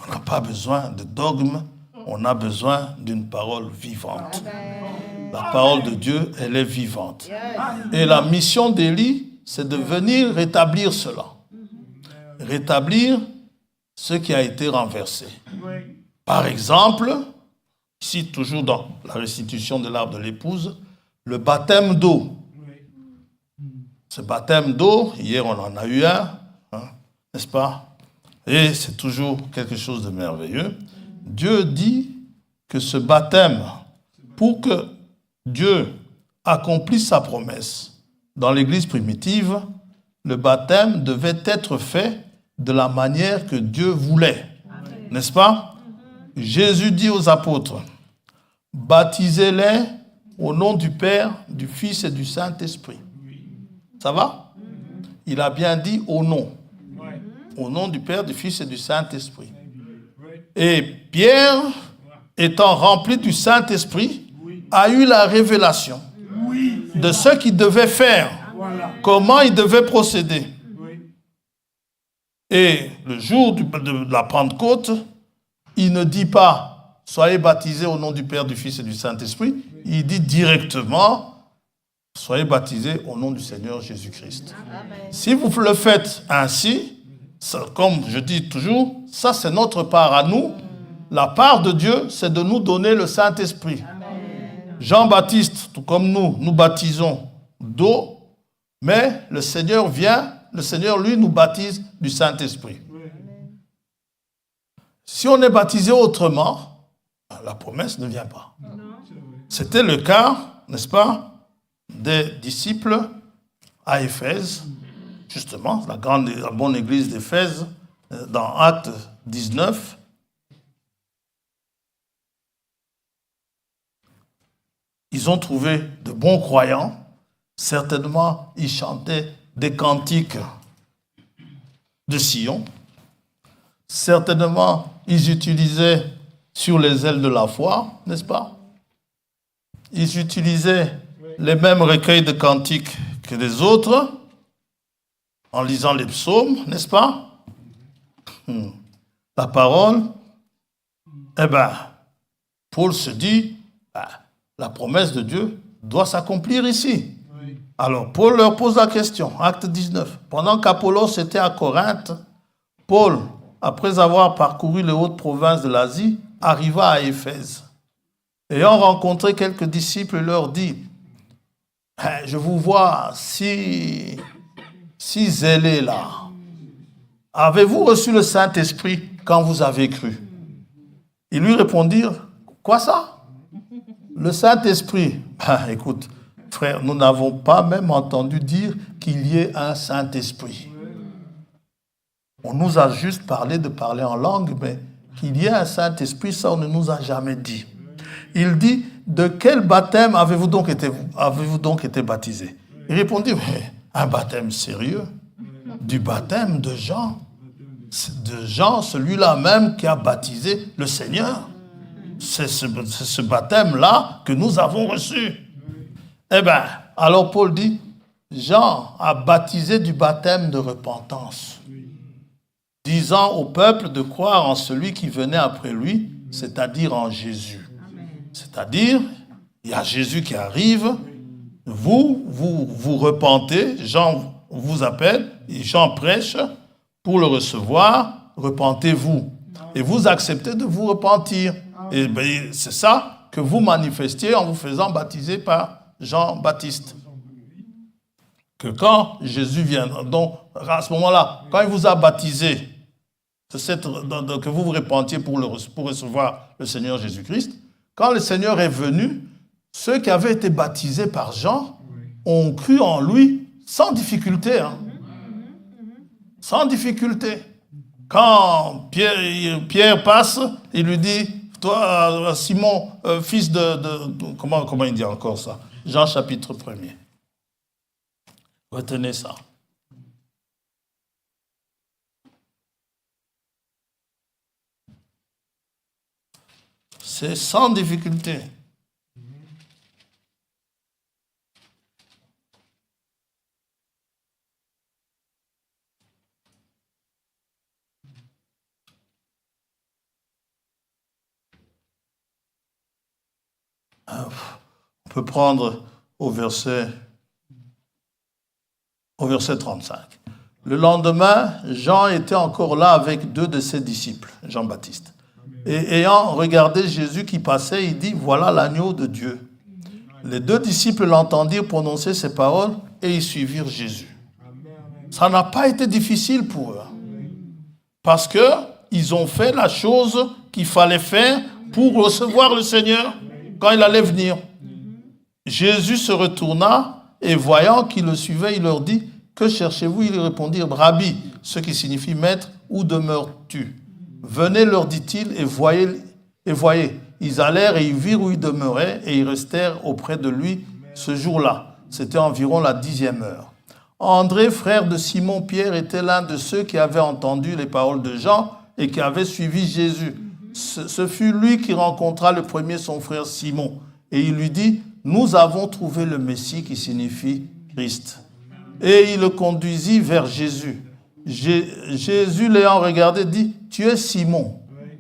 On n'a pas besoin de dogmes, on a besoin d'une parole vivante. La parole de Dieu, elle est vivante. Et la mission d'Élie, c'est de venir rétablir cela. Rétablir ce qui a été renversé. Par exemple, ici toujours dans la restitution de l'arbre de l'épouse, le baptême d'eau. Ce baptême d'eau, hier on en a eu un, n'est-ce pas? Et c'est toujours quelque chose de merveilleux. Dieu dit que ce baptême, pour que Dieu accomplisse sa promesse dans l'Église primitive, le baptême devait être fait de la manière que Dieu voulait. N'est-ce pas? Jésus dit aux apôtres, baptisez-les au nom du Père, du Fils et du Saint-Esprit. Ça va? Il a bien dit au nom. Au nom du Père, du Fils et du Saint-Esprit. Et Pierre, étant rempli du Saint-Esprit, a eu la révélation de ce qu'il devait faire, comment il devait procéder. Et le jour de la Pentecôte, il ne dit pas « Soyez baptisés au nom du Père, du Fils et du Saint-Esprit ». Il dit directement « Soyez baptisés au nom du Seigneur Jésus-Christ ». Si vous le faites ainsi, ça, comme je dis toujours, ça c'est notre part à nous. La part de Dieu, c'est de nous donner le Saint-Esprit. Jean-Baptiste, tout comme nous baptisons d'eau, mais le Seigneur vient, le Seigneur, lui, nous baptise du Saint-Esprit. Si on est baptisé autrement, la promesse ne vient pas. C'était le cas, n'est-ce pas, des disciples à Éphèse, justement, la bonne église d'Éphèse, dans Actes 19. Ils ont trouvé de bons croyants. Certainement, ils chantaient des cantiques de Sion. Certainement, ils utilisaient sur les ailes de la foi, n'est-ce pas? Ils utilisaient les mêmes recueils de cantiques que les autres, en lisant les psaumes, n'est-ce pas? La parole, eh bien, Paul se dit, la promesse de Dieu doit s'accomplir ici. Alors, Paul leur pose la question, acte 19. Pendant qu'Apollos était à Corinthe, Paul, après avoir parcouru les hautes provinces de l'Asie, arriva à Éphèse. Ayant rencontré quelques disciples, il leur dit, « Je vous vois si zélés là. Avez-vous reçu le Saint-Esprit quand vous avez cru ?» Ils lui répondirent, « Quoi ça? Le Saint-Esprit. » Écoute, frère, nous n'avons pas même entendu dire qu'il y ait un Saint-Esprit. On nous a juste parlé de parler en langue, mais qu'il y ait un Saint-Esprit, ça on ne nous a jamais dit. Il dit, de quel baptême avez-vous donc été baptisé? Il répondit, mais un baptême sérieux, du baptême de Jean. De Jean, celui-là même qui a baptisé le Seigneur. C'est ce baptême-là que nous avons reçu. Eh bien, alors Paul dit, Jean a baptisé du baptême de repentance, disant au peuple de croire en celui qui venait après lui, c'est-à-dire en Jésus. C'est-à-dire, il y a Jésus qui arrive, vous repentez, Jean vous appelle, et Jean prêche pour le recevoir, repentez-vous. Et vous acceptez de vous repentir. Et bien, c'est ça que vous manifestiez en vous faisant baptiser par Jean-Baptiste. Que quand Jésus vient, donc à ce moment-là, quand il vous a baptisé, que vous vous repentiez pour recevoir le Seigneur Jésus-Christ, quand le Seigneur est venu, ceux qui avaient été baptisés par Jean ont cru en lui sans difficulté. Sans difficulté. Quand Pierre passe, il lui dit, toi, Simon, fils comment il dit encore ça? Jean chapitre 1er. Retenez ça. C'est sans difficulté. On peut prendre au verset 35. Le lendemain, Jean était encore là avec 2 de ses disciples, Jean-Baptiste. Et ayant regardé Jésus qui passait, il dit, voilà l'agneau de Dieu. Les 2 disciples l'entendirent prononcer ces paroles et ils suivirent Jésus. Ça n'a pas été difficile pour eux. Parce qu'ils ont fait la chose qu'il fallait faire pour recevoir le Seigneur quand il allait venir. Jésus se retourna et voyant qu'ils le suivaient, il leur dit, que cherchez-vous? Ils lui répondirent, Rabbi, ce qui signifie maître, où demeures-tu? Venez, leur dit-il, et voyez. Ils allèrent et ils virent où il demeurait et ils restèrent auprès de lui ce jour-là. C'était environ la 10e heure. André, frère de Simon-Pierre, était l'un de ceux qui avaient entendu les paroles de Jean et qui avaient suivi Jésus. Ce fut lui qui rencontra le premier son frère Simon. Et il lui dit, nous avons trouvé le Messie qui signifie Christ. Et il le conduisit vers Jésus. Jésus l'ayant regardé dit, tu es Simon,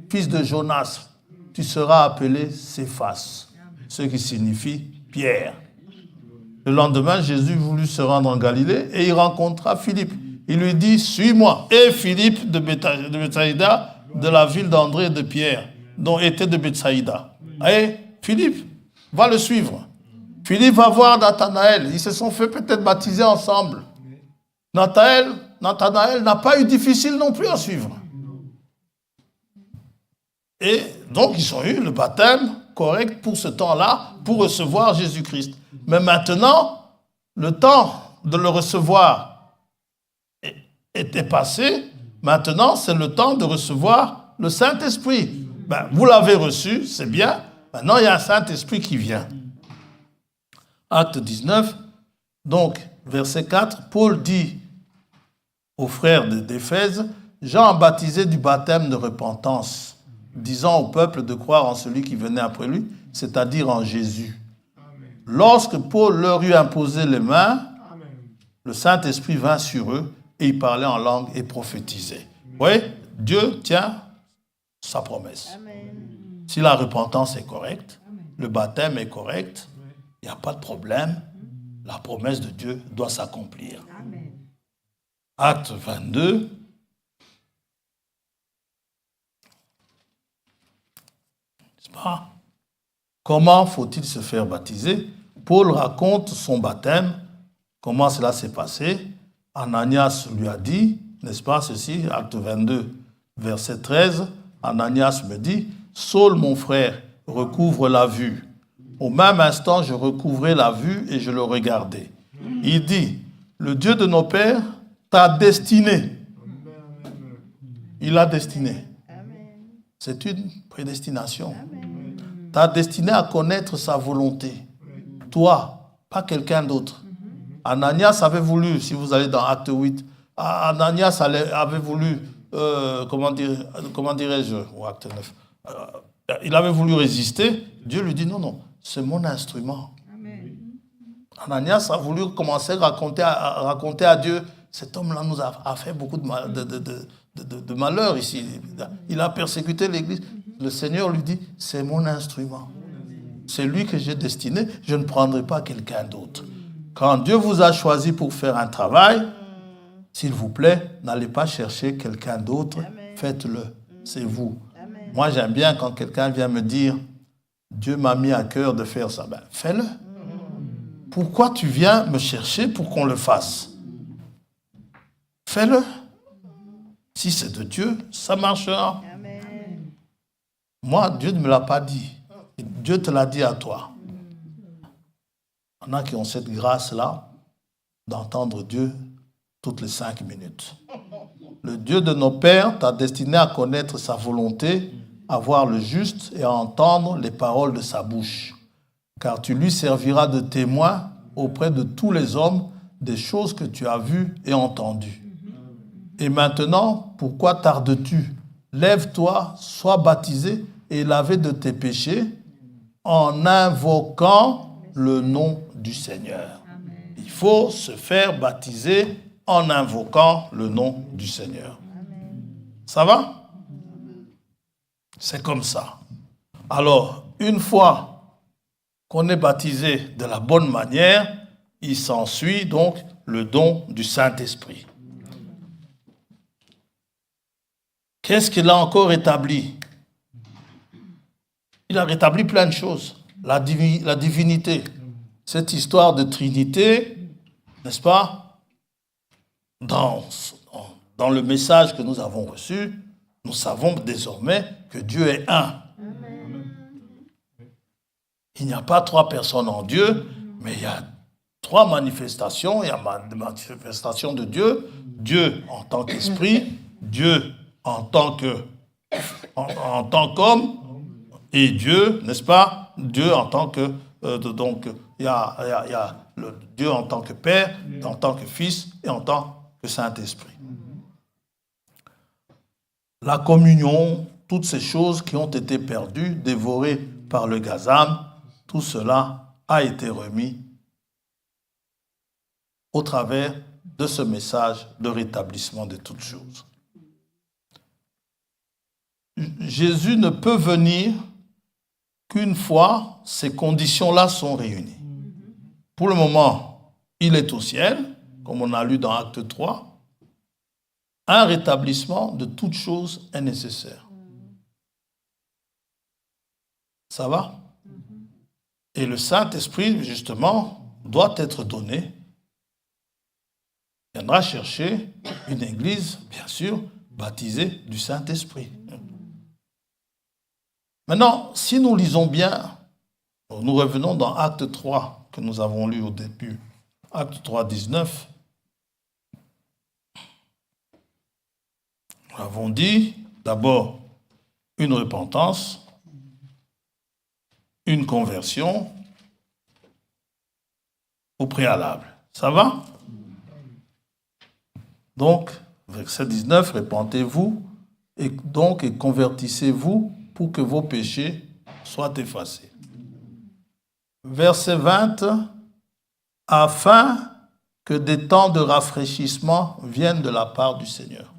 fils de Jonas. Tu seras appelé Céphas, ce qui signifie Pierre. Le lendemain, Jésus voulut se rendre en Galilée et il rencontra Philippe. Il lui dit, suis-moi. Et Philippe de Bethsaïda, de la ville d'André et de Pierre, dont était de Bethsaïda. Et Philippe va le suivre. Philippe va voir Nathanaël. Ils se sont fait peut-être baptiser ensemble. Nathanaël n'a pas eu difficile non plus à suivre. Et donc, ils ont eu le baptême correct pour ce temps-là, pour recevoir Jésus-Christ. Mais maintenant, le temps de le recevoir était passé. Maintenant, c'est le temps de recevoir le Saint-Esprit. Vous l'avez reçu, c'est bien. Maintenant, il y a un Saint-Esprit qui vient. Acte 19, donc, verset 4, Paul dit aux frères d'Éphèse, Jean a baptisé du baptême de repentance, disant au peuple de croire en celui qui venait après lui, c'est-à-dire en Jésus. Amen. Lorsque Paul leur eut imposé les mains, Amen. Le Saint-Esprit vint sur eux et ils parlaient en langue et prophétisaient. Vous voyez, Dieu tient sa promesse. Amen. Si la repentance est correcte, Amen. Le baptême est correct, il n'y a pas de problème, la promesse de Dieu doit s'accomplir. Amen. Acte 22. Comment faut-il se faire baptiser? Paul raconte son baptême, comment cela s'est passé. Ananias lui a dit, n'est-ce pas ceci, acte 22, verset 13, Ananias me dit, Saul, mon frère, recouvre la vue. Au même instant, je recouvrais la vue et je le regardais. Il dit, le Dieu de nos pères t'a destiné. Il a destiné. C'est une prédestination. T'a destiné à connaître sa volonté. Toi, pas quelqu'un d'autre. Ananias avait voulu, si vous allez dans Acte 8, Ananias avait voulu, comment dirais-je, ou Acte 9, il avait voulu résister. Dieu lui dit, non, c'est mon instrument. Amen. Ananias a voulu commencer à raconter à Dieu, cet homme-là nous a fait beaucoup de malheur ici. Il a persécuté l'Église. Le Seigneur lui dit, c'est mon instrument. C'est lui que j'ai destiné, je ne prendrai pas quelqu'un d'autre. Quand Dieu vous a choisi pour faire un travail, s'il vous plaît, n'allez pas chercher quelqu'un d'autre, faites-le, c'est vous. Amen. Moi, j'aime bien quand quelqu'un vient me dire, Dieu m'a mis à cœur de faire ça. Fais-le. Pourquoi tu viens me chercher pour qu'on le fasse? Fais-le. Si c'est de Dieu, ça marchera. Amen. Moi, Dieu ne me l'a pas dit. Dieu te l'a dit à toi. Il y en a qui ont cette grâce-là d'entendre Dieu toutes les 5 minutes. Le Dieu de nos pères t'a destiné à connaître sa volonté à voir le juste et à entendre les paroles de sa bouche. Car tu lui serviras de témoin auprès de tous les hommes des choses que tu as vues et entendues. Et maintenant, pourquoi tardes-tu? Lève-toi, sois baptisé et lavé de tes péchés en invoquant le nom du Seigneur. Amen. Il faut se faire baptiser en invoquant le nom du Seigneur. Amen. Ça va? C'est comme ça. Alors, une fois qu'on est baptisé de la bonne manière, il s'ensuit donc le don du Saint-Esprit. Qu'est-ce qu'il a encore rétabli? Il a rétabli plein de choses. La divinité. Cette histoire de Trinité, n'est-ce pas? Dans le message que nous avons reçu, nous savons désormais que Dieu est un. Il n'y a pas trois personnes en Dieu, mais il y a trois manifestations. Il y a la manifestation de Dieu, Dieu en tant qu'esprit, Dieu en tant qu'homme, et Dieu, n'est-ce pas? Dieu en tant que... donc, il y a le Dieu en tant que Père, en tant que Fils et en tant que Saint-Esprit. La communion, toutes ces choses qui ont été perdues, dévorées par le gazam, tout cela a été remis au travers de ce message de rétablissement de toutes choses. Jésus ne peut venir qu'une fois ces conditions-là sont réunies. Pour le moment, il est au ciel, comme on a lu dans Acte 3. Un rétablissement de toutes choses est nécessaire. Ça va? Et le Saint-Esprit, justement, doit être donné. Il viendra chercher une église, bien sûr, baptisée du Saint-Esprit. Maintenant, si nous lisons bien, nous revenons dans Acte 3 que nous avons lu au début. Acte 3, 19. Nous avons dit d'abord une repentance, une conversion au préalable. Ça va? Donc, verset 19, repentez-vous et convertissez-vous pour que vos péchés soient effacés. Verset 20, afin que des temps de rafraîchissement viennent de la part du Seigneur.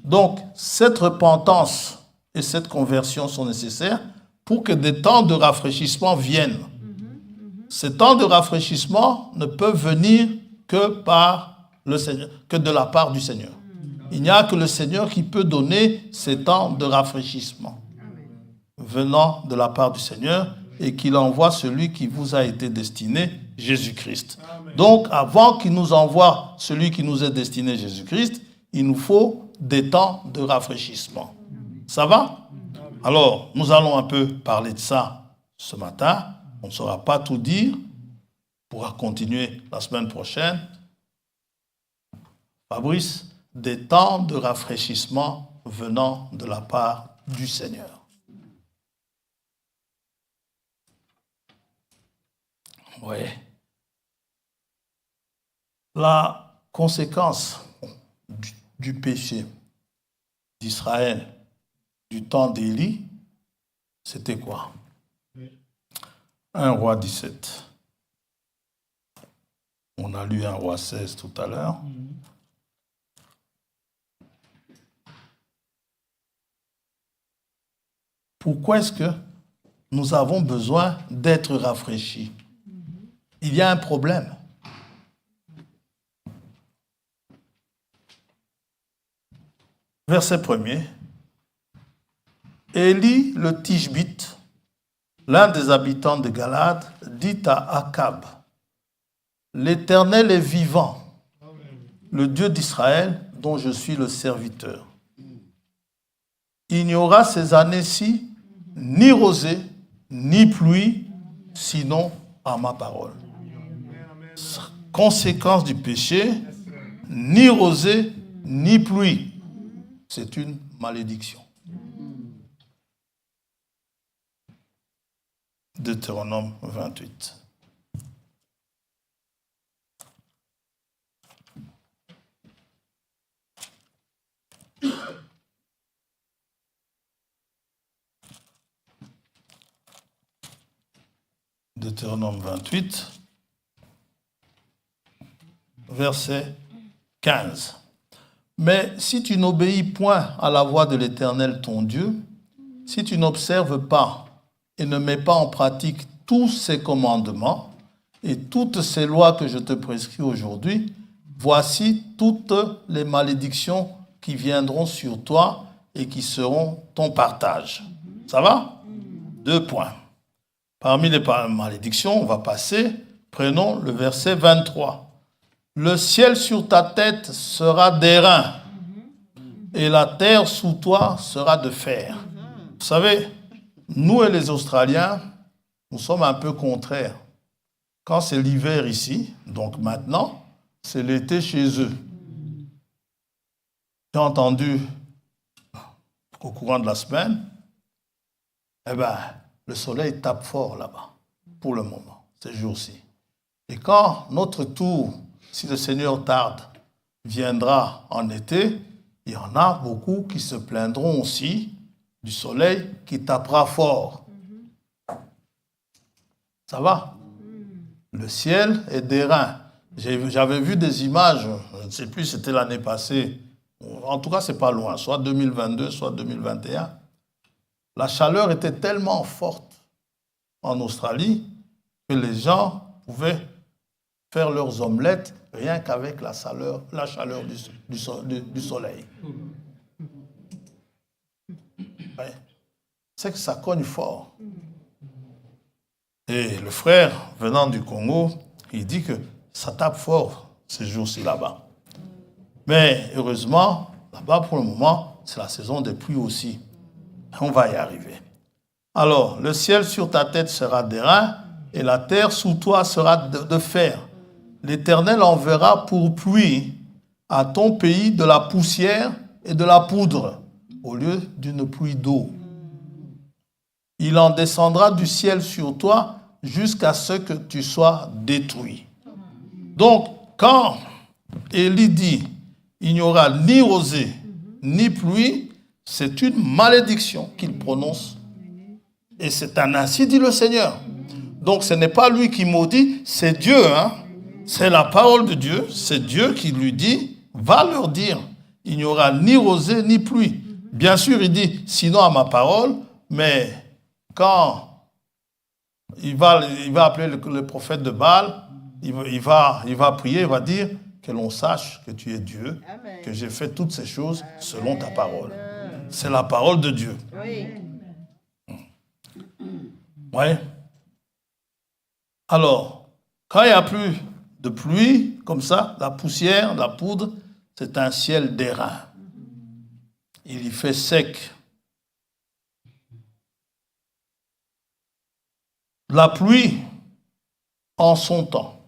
Donc, cette repentance et cette conversion sont nécessaires pour que des temps de rafraîchissement viennent. Ces temps de rafraîchissement ne peuvent venir que par le Seigneur, que de la part du Seigneur. Il n'y a que le Seigneur qui peut donner ces temps de rafraîchissement venant de la part du Seigneur et qu'il envoie celui qui vous a été destiné, Jésus-Christ. Donc, avant qu'il nous envoie celui qui nous est destiné, Jésus-Christ, il nous faut des temps de rafraîchissement. Ça va? Alors, nous allons un peu parler de ça ce matin. On ne saura pas tout dire. On pourra continuer la semaine prochaine. Fabrice, des temps de rafraîchissement venant de la part du Seigneur. Oui. La conséquence du péché d'Israël du temps d'Élie, c'était quoi? 1 Roi 17. On a lu 1 Roi 16 tout à l'heure. Pourquoi est-ce que nous avons besoin d'être rafraîchis? Il y a un problème. Verset 1er. Élie le Tishbite, l'un des habitants de Galade, dit à Akab, « L'Éternel est vivant, le Dieu d'Israël, dont je suis le serviteur. Il n'y aura ces années-ci ni rosée, ni pluie, sinon à ma parole. » Conséquence du péché, ni rosée, ni pluie. C'est une malédiction. Deutéronome 28. Deutéronome 28, verset 15. Mais si tu n'obéis point à la voix de l'Éternel ton Dieu, si tu n'observes pas et ne mets pas en pratique tous ses commandements et toutes ces lois que je te prescris aujourd'hui, voici toutes les malédictions qui viendront sur toi et qui seront ton partage. Ça va? 2 points. Parmi les malédictions, on va passer, prenons le verset 23. Le ciel sur ta tête sera d'airain et la terre sous toi sera de fer. Vous savez, nous et les Australiens, nous sommes un peu contraires. Quand c'est l'hiver ici, donc maintenant, c'est l'été chez eux. J'ai entendu au courant de la semaine, le soleil tape fort là-bas, pour le moment, ces jours-ci. Et quand notre tour, si le Seigneur tarde, viendra en été, il y en a beaucoup qui se plaindront aussi du soleil qui tapera fort. Ça va? Le ciel est d'airain. J'avais vu des images, je ne sais plus, c'était l'année passée, en tout cas, c'est pas loin, soit 2022, soit 2021. La chaleur était tellement forte en Australie que les gens pouvaient faire leurs omelettes rien qu'avec la chaleur du soleil. Ouais. C'est que ça cogne fort. Et le frère venant du Congo, il dit que ça tape fort ces jours-ci là-bas. Mais heureusement, là-bas pour le moment, c'est la saison des pluies aussi. On va y arriver. Alors, le ciel sur ta tête sera d'airain et la terre sous toi sera de fer. L'Éternel enverra pour pluie à ton pays de la poussière et de la poudre au lieu d'une pluie d'eau. Il en descendra du ciel sur toi jusqu'à ce que tu sois détruit. Donc, quand Élie dit il n'y aura ni rosée ni pluie, c'est une malédiction qu'il prononce. Et c'est un ainsi dit le Seigneur. Donc ce n'est pas lui qui maudit, c'est Dieu. C'est la parole de Dieu. C'est Dieu qui lui dit, va leur dire, il n'y aura ni rosée ni pluie. Bien sûr, il dit, sinon à ma parole, mais quand il va appeler le prophète de Baal, il va prier, il va dire que l'on sache que tu es Dieu, Amen. Que j'ai fait toutes ces choses selon ta parole. C'est la parole de Dieu. Oui. Ouais. Alors, quand il n'y a plus de pluie, comme ça, la poussière, la poudre, c'est un ciel d'airain. Il y fait sec. La pluie, en son temps.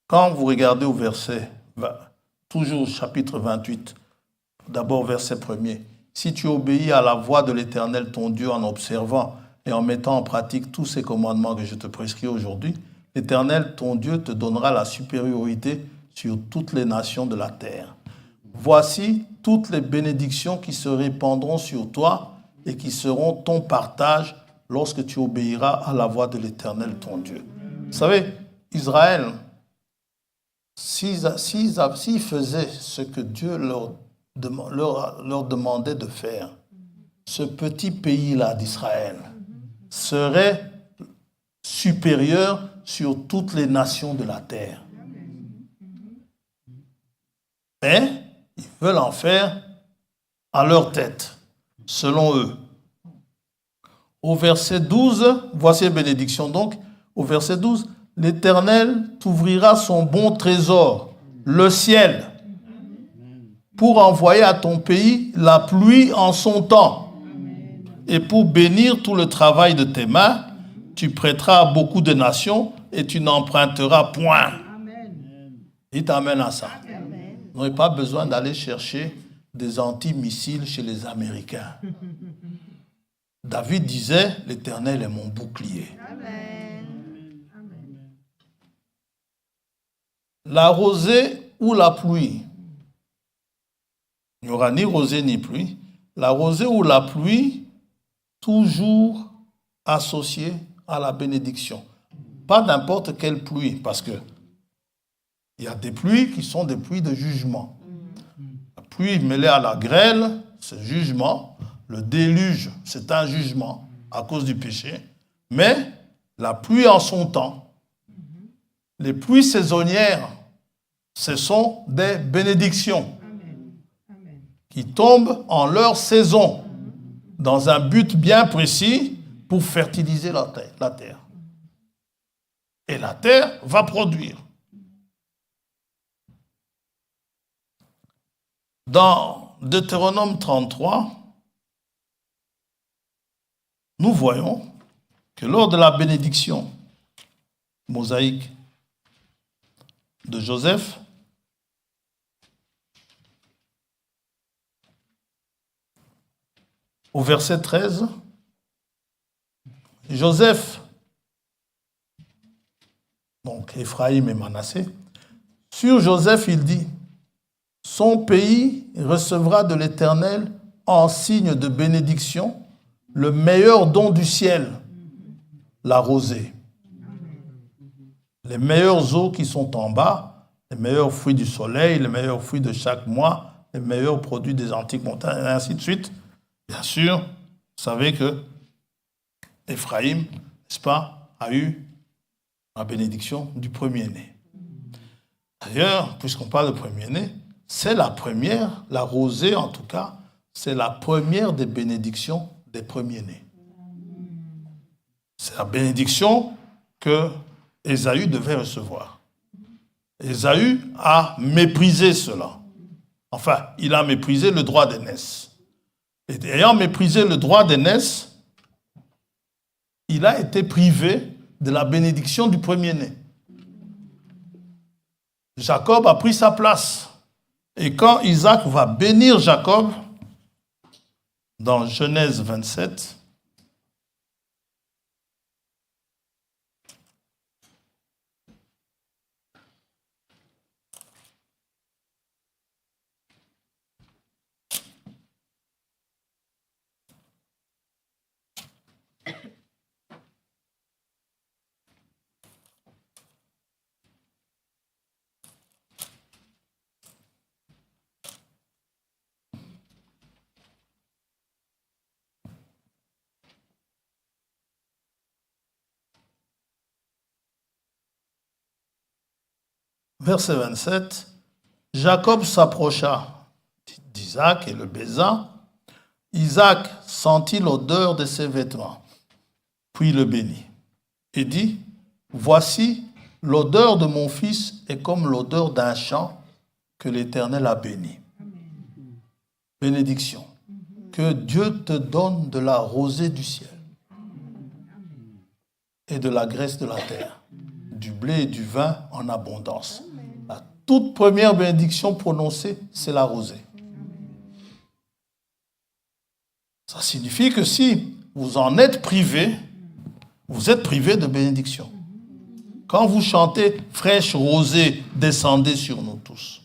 Quand vous regardez au verset, toujours au chapitre 28, d'abord verset 1er, si tu obéis à la voix de l'Éternel ton Dieu en observant et en mettant en pratique tous ces commandements que je te prescris aujourd'hui, l'Éternel ton Dieu te donnera la supériorité sur toutes les nations de la terre. Voici toutes les bénédictions qui se répandront sur toi et qui seront ton partage lorsque tu obéiras à la voix de l'Éternel ton Dieu. Vous savez, Israël, s'ils faisaient ce que Dieu leur demandait de faire, ce petit pays-là d'Israël serait supérieur sur toutes les nations de la terre. Mais ils veulent en faire à leur tête, selon eux. Au verset 12, voici la bénédiction donc, au verset 12, l'Éternel t'ouvrira son bon trésor, le ciel, pour envoyer à ton pays la pluie en son temps. Et pour bénir tout le travail de tes mains, tu prêteras à beaucoup de nations et tu n'emprunteras point. Il t'amène à ça. Vous n'avez pas besoin d'aller chercher des antimissiles chez les Américains. David disait, l'Éternel est mon bouclier. Amen. La rosée ou la pluie, il n'y aura ni rosée ni pluie. La rosée ou la pluie, toujours associée à la bénédiction. Pas n'importe quelle pluie, parce que il y a des pluies qui sont des pluies de jugement. La pluie mêlée à la grêle, c'est jugement. Le déluge, c'est un jugement à cause du péché. Mais la pluie en son temps, les pluies saisonnières, ce sont des bénédictions qui tombent en leur saison, dans un but bien précis pour fertiliser la terre. Et la terre va produire. Dans Deutéronome 33, nous voyons que lors de la bénédiction mosaïque de Joseph, au verset 13, Joseph, donc Ephraïm et Manassé, sur Joseph, il dit, son pays recevra de l'Éternel en signe de bénédiction le meilleur don du ciel, la rosée. Les meilleures eaux qui sont en bas, les meilleurs fruits du soleil, les meilleurs fruits de chaque mois, les meilleurs produits des antiques montagnes, et ainsi de suite. Bien sûr, vous savez que Ephraïm, n'est-ce pas, a eu la bénédiction du premier-né. D'ailleurs, puisqu'on parle de premier-né, c'est la première, la rosée en tout cas, c'est la première des bénédictions des premiers-nés. C'est la bénédiction que Ésaü devait recevoir. Ésaü a méprisé cela. Enfin, il a méprisé le droit d'aînesse. Et ayant méprisé le droit d'aînesse, il a été privé de la bénédiction du premier-né. Jacob a pris sa place. Et quand Isaac va bénir Jacob, dans Genèse 27, verset 27, Jacob s'approcha d'Isaac et le baisa. Isaac sentit l'odeur de ses vêtements, puis le bénit et dit, voici, l'odeur de mon fils est comme l'odeur d'un champ que l'Éternel a béni. Bénédiction. Que Dieu te donne de la rosée du ciel et de la graisse de la terre, du blé et du vin en abondance. La toute première bénédiction prononcée, c'est la rosée. Ça signifie que si vous en êtes privé, vous êtes privé de bénédiction. Quand vous chantez « Fraîche rosée, descendez sur nous tous »,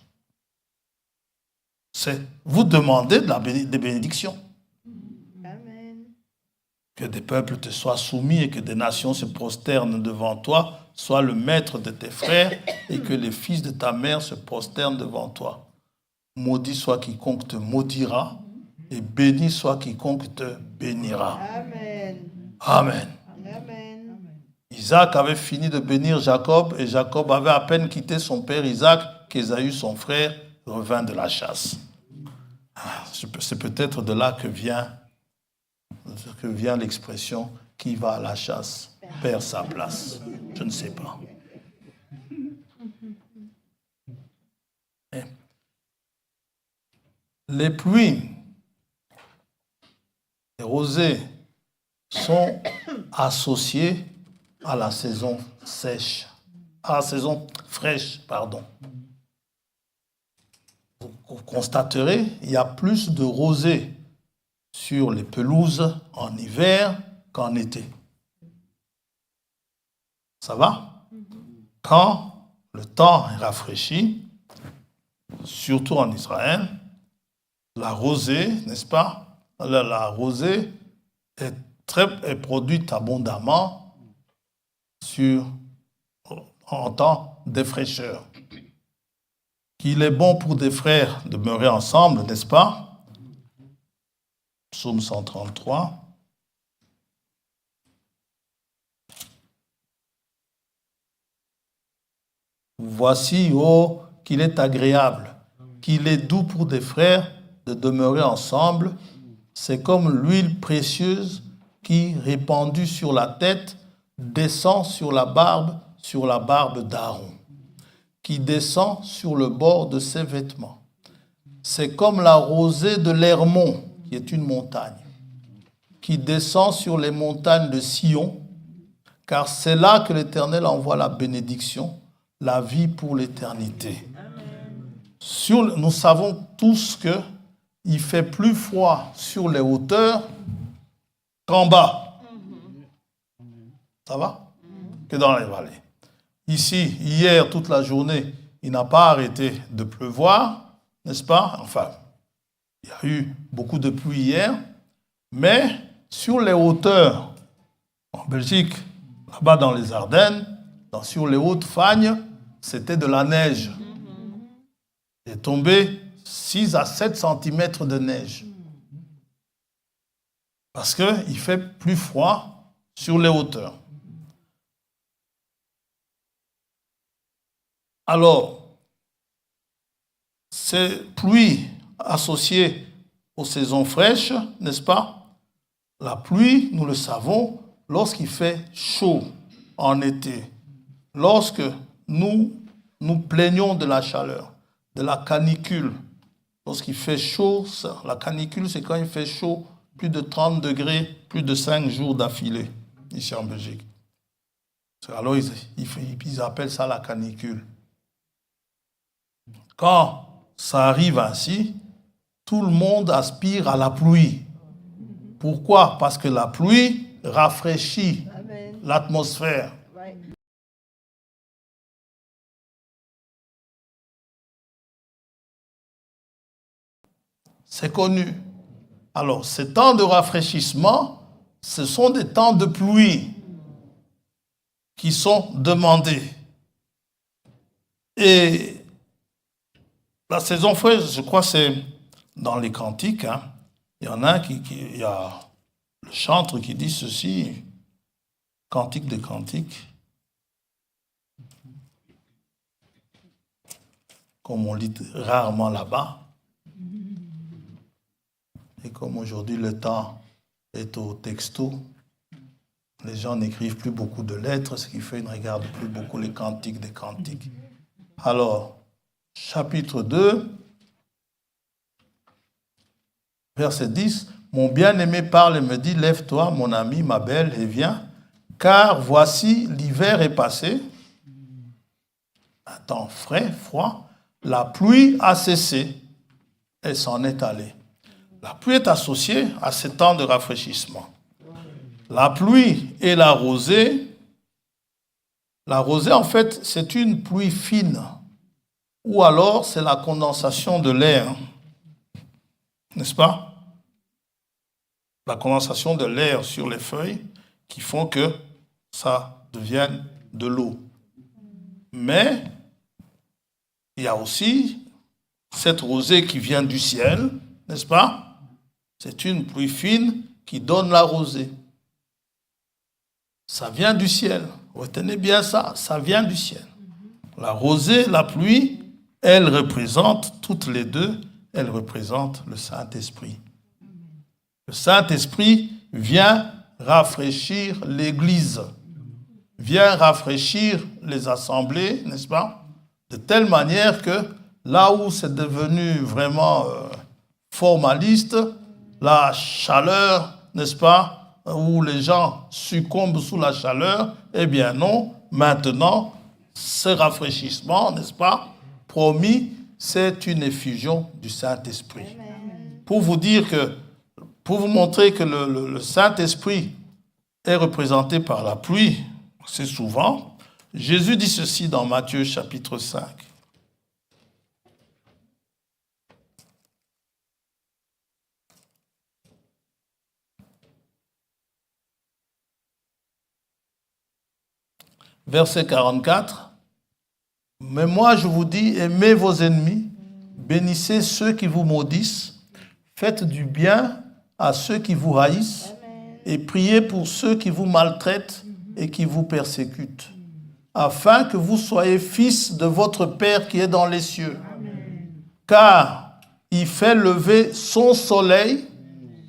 c'est vous demandez des bénédictions. Amen. Que des peuples te soient soumis et que des nations se prosternent devant toi. Sois le maître de tes frères et que les fils de ta mère se prosternent devant toi. Maudit soit quiconque te maudira et béni soit quiconque te bénira. Amen. Amen. Amen. Isaac avait fini de bénir Jacob et Jacob avait à peine quitté son père Isaac qu'Ésaü, son frère, revint de la chasse. C'est peut-être de là que vient l'expression « qui va à la chasse perd sa place ». Je ne sais pas. Les pluies, les rosées sont associées à la saison sèche, à la saison fraîche, pardon. Vous constaterez, il y a plus de rosée sur les pelouses en hiver qu'en été. Ça va? Quand le temps est rafraîchi, surtout en Israël, la rosée, n'est-ce pas? La rosée est produite abondamment en temps de fraîcheur. Qu'il est bon pour des frères de demeurer ensemble, n'est-ce pas? Psaume 133. Voici, oh, qu'il est agréable, qu'il est doux pour des frères de demeurer ensemble. C'est comme l'huile précieuse qui, répandue sur la tête, descend sur la barbe d'Aaron, qui descend sur le bord de ses vêtements. C'est comme la rosée de l'Hermon, qui est une montagne, qui descend sur les montagnes de Sion, car c'est là que l'Éternel envoie la bénédiction, la vie pour l'éternité. Nous savons tous qu'il fait plus froid sur les hauteurs qu'en bas. Ça va? Que dans les vallées. Ici, hier, toute la journée, il n'a pas arrêté de pleuvoir, n'est-ce pas? Enfin, il y a eu beaucoup de pluie hier, mais sur les hauteurs, en Belgique, là-bas dans les Ardennes, sur les Hautes-Fagnes, c'était de la neige. Il est tombé 6 à 7 cm de neige. Parce qu'il fait plus froid sur les hauteurs. Alors, ces pluies associées aux saisons fraîches, n'est-ce pas? La pluie, nous le savons, lorsqu'il fait chaud en été, lorsque nous plaignons de la chaleur, de la canicule, lorsqu'il fait chaud, la canicule, c'est quand il fait chaud, plus de 30 degrés, plus de 5 jours d'affilée, ici en Belgique. Alors, ils appellent ça la canicule. Quand ça arrive ainsi, tout le monde aspire à la pluie. Pourquoi? Parce que la pluie rafraîchit l'atmosphère. C'est connu. Alors, ces temps de rafraîchissement, ce sont des temps de pluie qui sont demandés. Et la saison fraîche, je crois, c'est dans les cantiques. Hein. Il y en a il y a le chantre qui dit ceci, cantique des cantiques. Comme on lit rarement là-bas. Et comme aujourd'hui le temps est au texto, les gens n'écrivent plus beaucoup de lettres, ce qui fait qu'ils ne regardent plus beaucoup les cantiques des cantiques. Alors, chapitre 2, verset 10, « Mon bien-aimé parle et me dit, lève-toi, mon ami, ma belle, et viens, car voici, l'hiver est passé, un temps frais, froid, la pluie a cessé, et s'en est allée. » La pluie est associée à ce temps de rafraîchissement. La pluie et la rosée, en fait, c'est une pluie fine, ou alors c'est la condensation de l'air, n'est-ce pas? La condensation de l'air sur les feuilles qui font que ça devienne de l'eau. Mais il y a aussi cette rosée qui vient du ciel, n'est-ce pas? C'est une pluie fine qui donne la rosée. Ça vient du ciel. Retenez bien ça, ça vient du ciel. La rosée, la pluie, elles représentent, toutes les deux, elles représentent le Saint-Esprit. Le Saint-Esprit vient rafraîchir l'Église, vient rafraîchir les assemblées, n'est-ce pas? De telle manière que là où c'est devenu vraiment formaliste, la chaleur, n'est-ce pas, où les gens succombent sous la chaleur, eh bien non, maintenant, ce rafraîchissement, n'est-ce pas, promis, c'est une effusion du Saint-Esprit. Pour vous dire que pour vous montrer que le Saint-Esprit est représenté par la pluie, c'est souvent, Jésus dit ceci dans Matthieu chapitre 5. Verset 44. Mais moi je vous dis, aimez vos ennemis, bénissez ceux qui vous maudissent, faites du bien à ceux qui vous haïssent et priez pour ceux qui vous maltraitent et qui vous persécutent, afin que vous soyez fils de votre Père qui est dans les cieux. Car il fait lever son soleil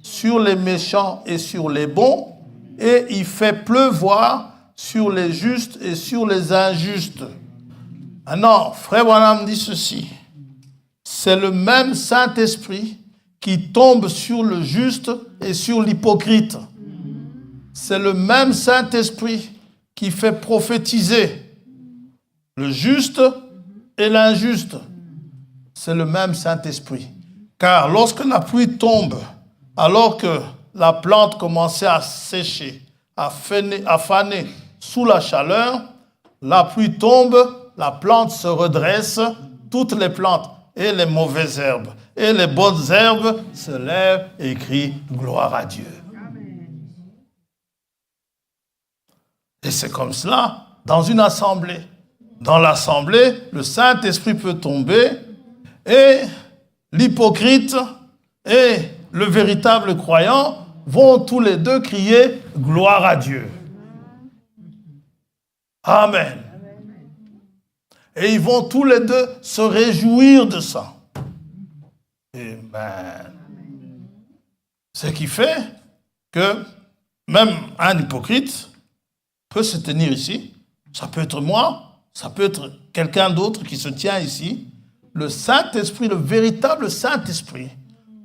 sur les méchants et sur les bons, et il fait pleuvoir sur les justes et sur les injustes. Ah non, Frère Branham dit ceci. C'est le même Saint-Esprit qui tombe sur le juste et sur l'hypocrite. C'est le même Saint-Esprit qui fait prophétiser le juste et l'injuste. C'est le même Saint-Esprit. Car lorsque la pluie tombe, alors que la plante commençait à sécher, à faner sous la chaleur, la pluie tombe, la plante se redresse, toutes les plantes et les mauvaises herbes et les bonnes herbes se lèvent et crient gloire à Dieu. Et c'est comme cela dans une assemblée. Dans l'assemblée, le Saint-Esprit peut tomber et l'hypocrite et le véritable croyant vont tous les deux crier gloire à Dieu. Amen. Et ils vont tous les deux se réjouir de ça. Amen. Ce qui fait que même un hypocrite peut se tenir ici. Ça peut être moi, ça peut être quelqu'un d'autre qui se tient ici. Le Saint-Esprit, le véritable Saint-Esprit,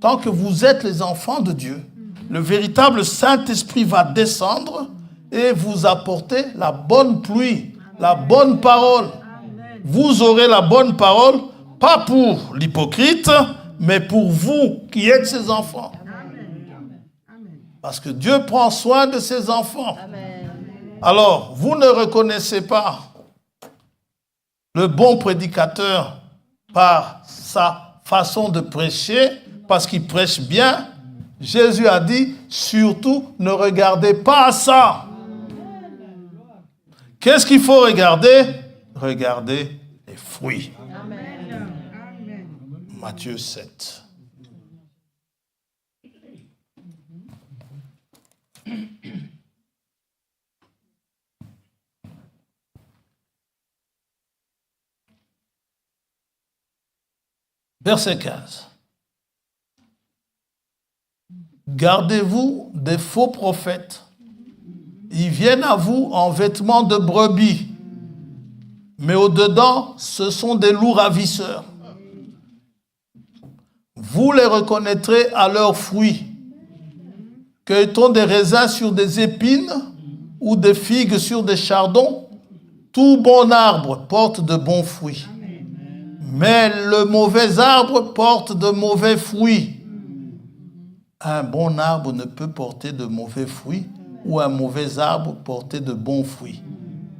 tant que vous êtes les enfants de Dieu, le véritable Saint-Esprit va descendre et vous apporter la bonne pluie, la bonne parole. Vous aurez la bonne parole, pas pour l'hypocrite, mais pour vous qui êtes ses enfants. Parce que Dieu prend soin de ses enfants. Alors, vous ne reconnaissez pas le bon prédicateur par sa façon de prêcher, parce qu'il prêche bien. Jésus a dit, surtout, ne regardez pas à ça. Qu'est-ce qu'il faut regarder? Regardez les fruits. Amen. Matthieu 7. Verset 15. Gardez-vous des faux prophètes. Ils viennent à vous en vêtements de brebis, mais au-dedans, ce sont des loups ravisseurs. Vous les reconnaîtrez à leurs fruits. Cueille-t-on des raisins sur des épines ou des figues sur des chardons? Tout bon arbre porte de bons fruits. Mais le mauvais arbre porte de mauvais fruits. Un bon arbre ne peut porter de mauvais fruits ou un mauvais arbre porter de bons fruits.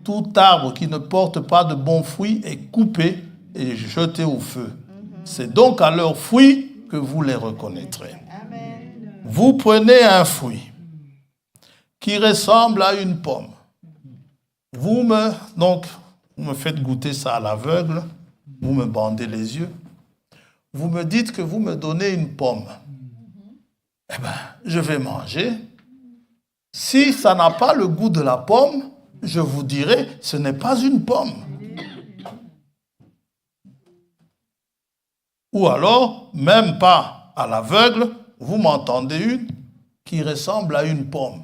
Tout arbre qui ne porte pas de bons fruits est coupé et jeté au feu. C'est donc à leurs fruits que vous les reconnaîtrez. Amen. Vous prenez un fruit qui ressemble à une pomme. Vous me faites goûter ça à l'aveugle, vous me bandez les yeux. Vous me dites que vous me donnez une pomme. Eh bien, je vais manger. Si ça n'a pas le goût de la pomme, je vous dirai, ce n'est pas une pomme. Ou alors, même pas à l'aveugle, vous m'entendez une qui ressemble à une pomme.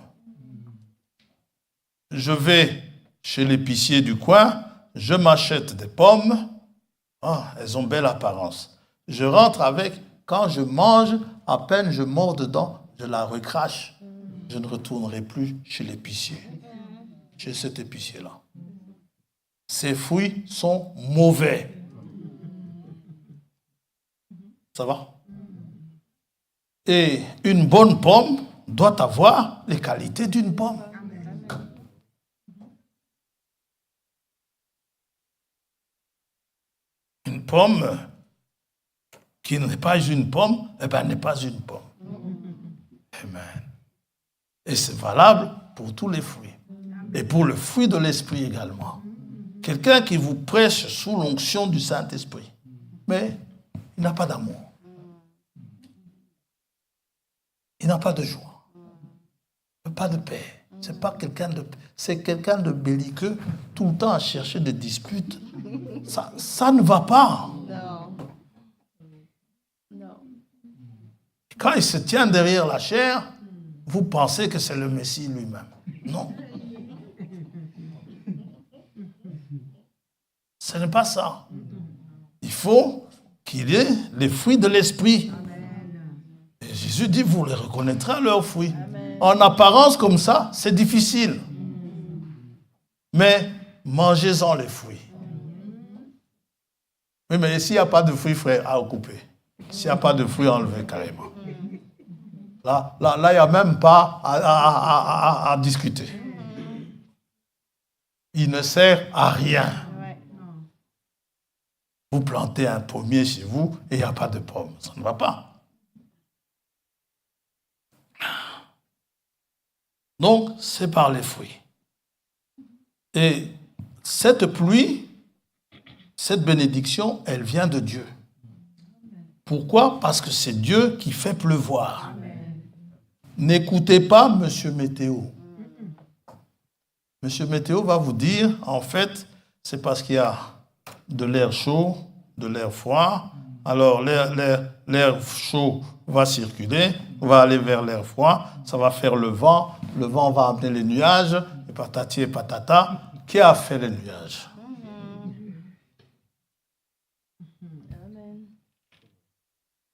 Je vais chez l'épicier du coin, je m'achète des pommes. Ah, elles ont belle apparence. Je rentre avec, quand je mange, à peine je mords dedans, je la recrache. Je ne retournerai plus chez l'épicier. Chez cet épicier-là. Ces fruits sont mauvais. Ça va? Et une bonne pomme doit avoir les qualités d'une pomme. Une pomme qui n'est pas une pomme, eh bien, n'est pas une pomme. Amen. Et c'est valable pour tous les fruits. Et pour le fruit de l'esprit également. Quelqu'un qui vous prêche sous l'onction du Saint-Esprit, mais il n'a pas d'amour. Il n'a pas de joie. Pas de paix. C'est quelqu'un de belliqueux, tout le temps à chercher des disputes. Ça ne va pas. Non. Quand il se tient derrière la chair, vous pensez que c'est le Messie lui-même. Non. Ce n'est pas ça. Il faut qu'il y ait les fruits de l'esprit. Et Jésus dit, vous les reconnaîtrez à leurs fruits. En apparence comme ça, c'est difficile. Mais mangez-en les fruits. Oui, mais s'il n'y a pas de fruits frais, à couper. S'il n'y a pas de fruits, enlevez carrément. Là, il n'y a même pas à discuter. Il ne sert à rien. Vous plantez un pommier chez vous et il n'y a pas de pommes. Ça ne va pas. Donc, c'est par les fruits. Et cette pluie, cette bénédiction, elle vient de Dieu. Pourquoi? Parce que c'est Dieu qui fait pleuvoir. N'écoutez pas Monsieur Météo. Monsieur Météo va vous dire, en fait, c'est parce qu'il y a de l'air chaud, de l'air froid. Alors, l'air chaud va circuler, va aller vers l'air froid, ça va faire le vent va amener les nuages, et patati et patata. Qui a fait les nuages?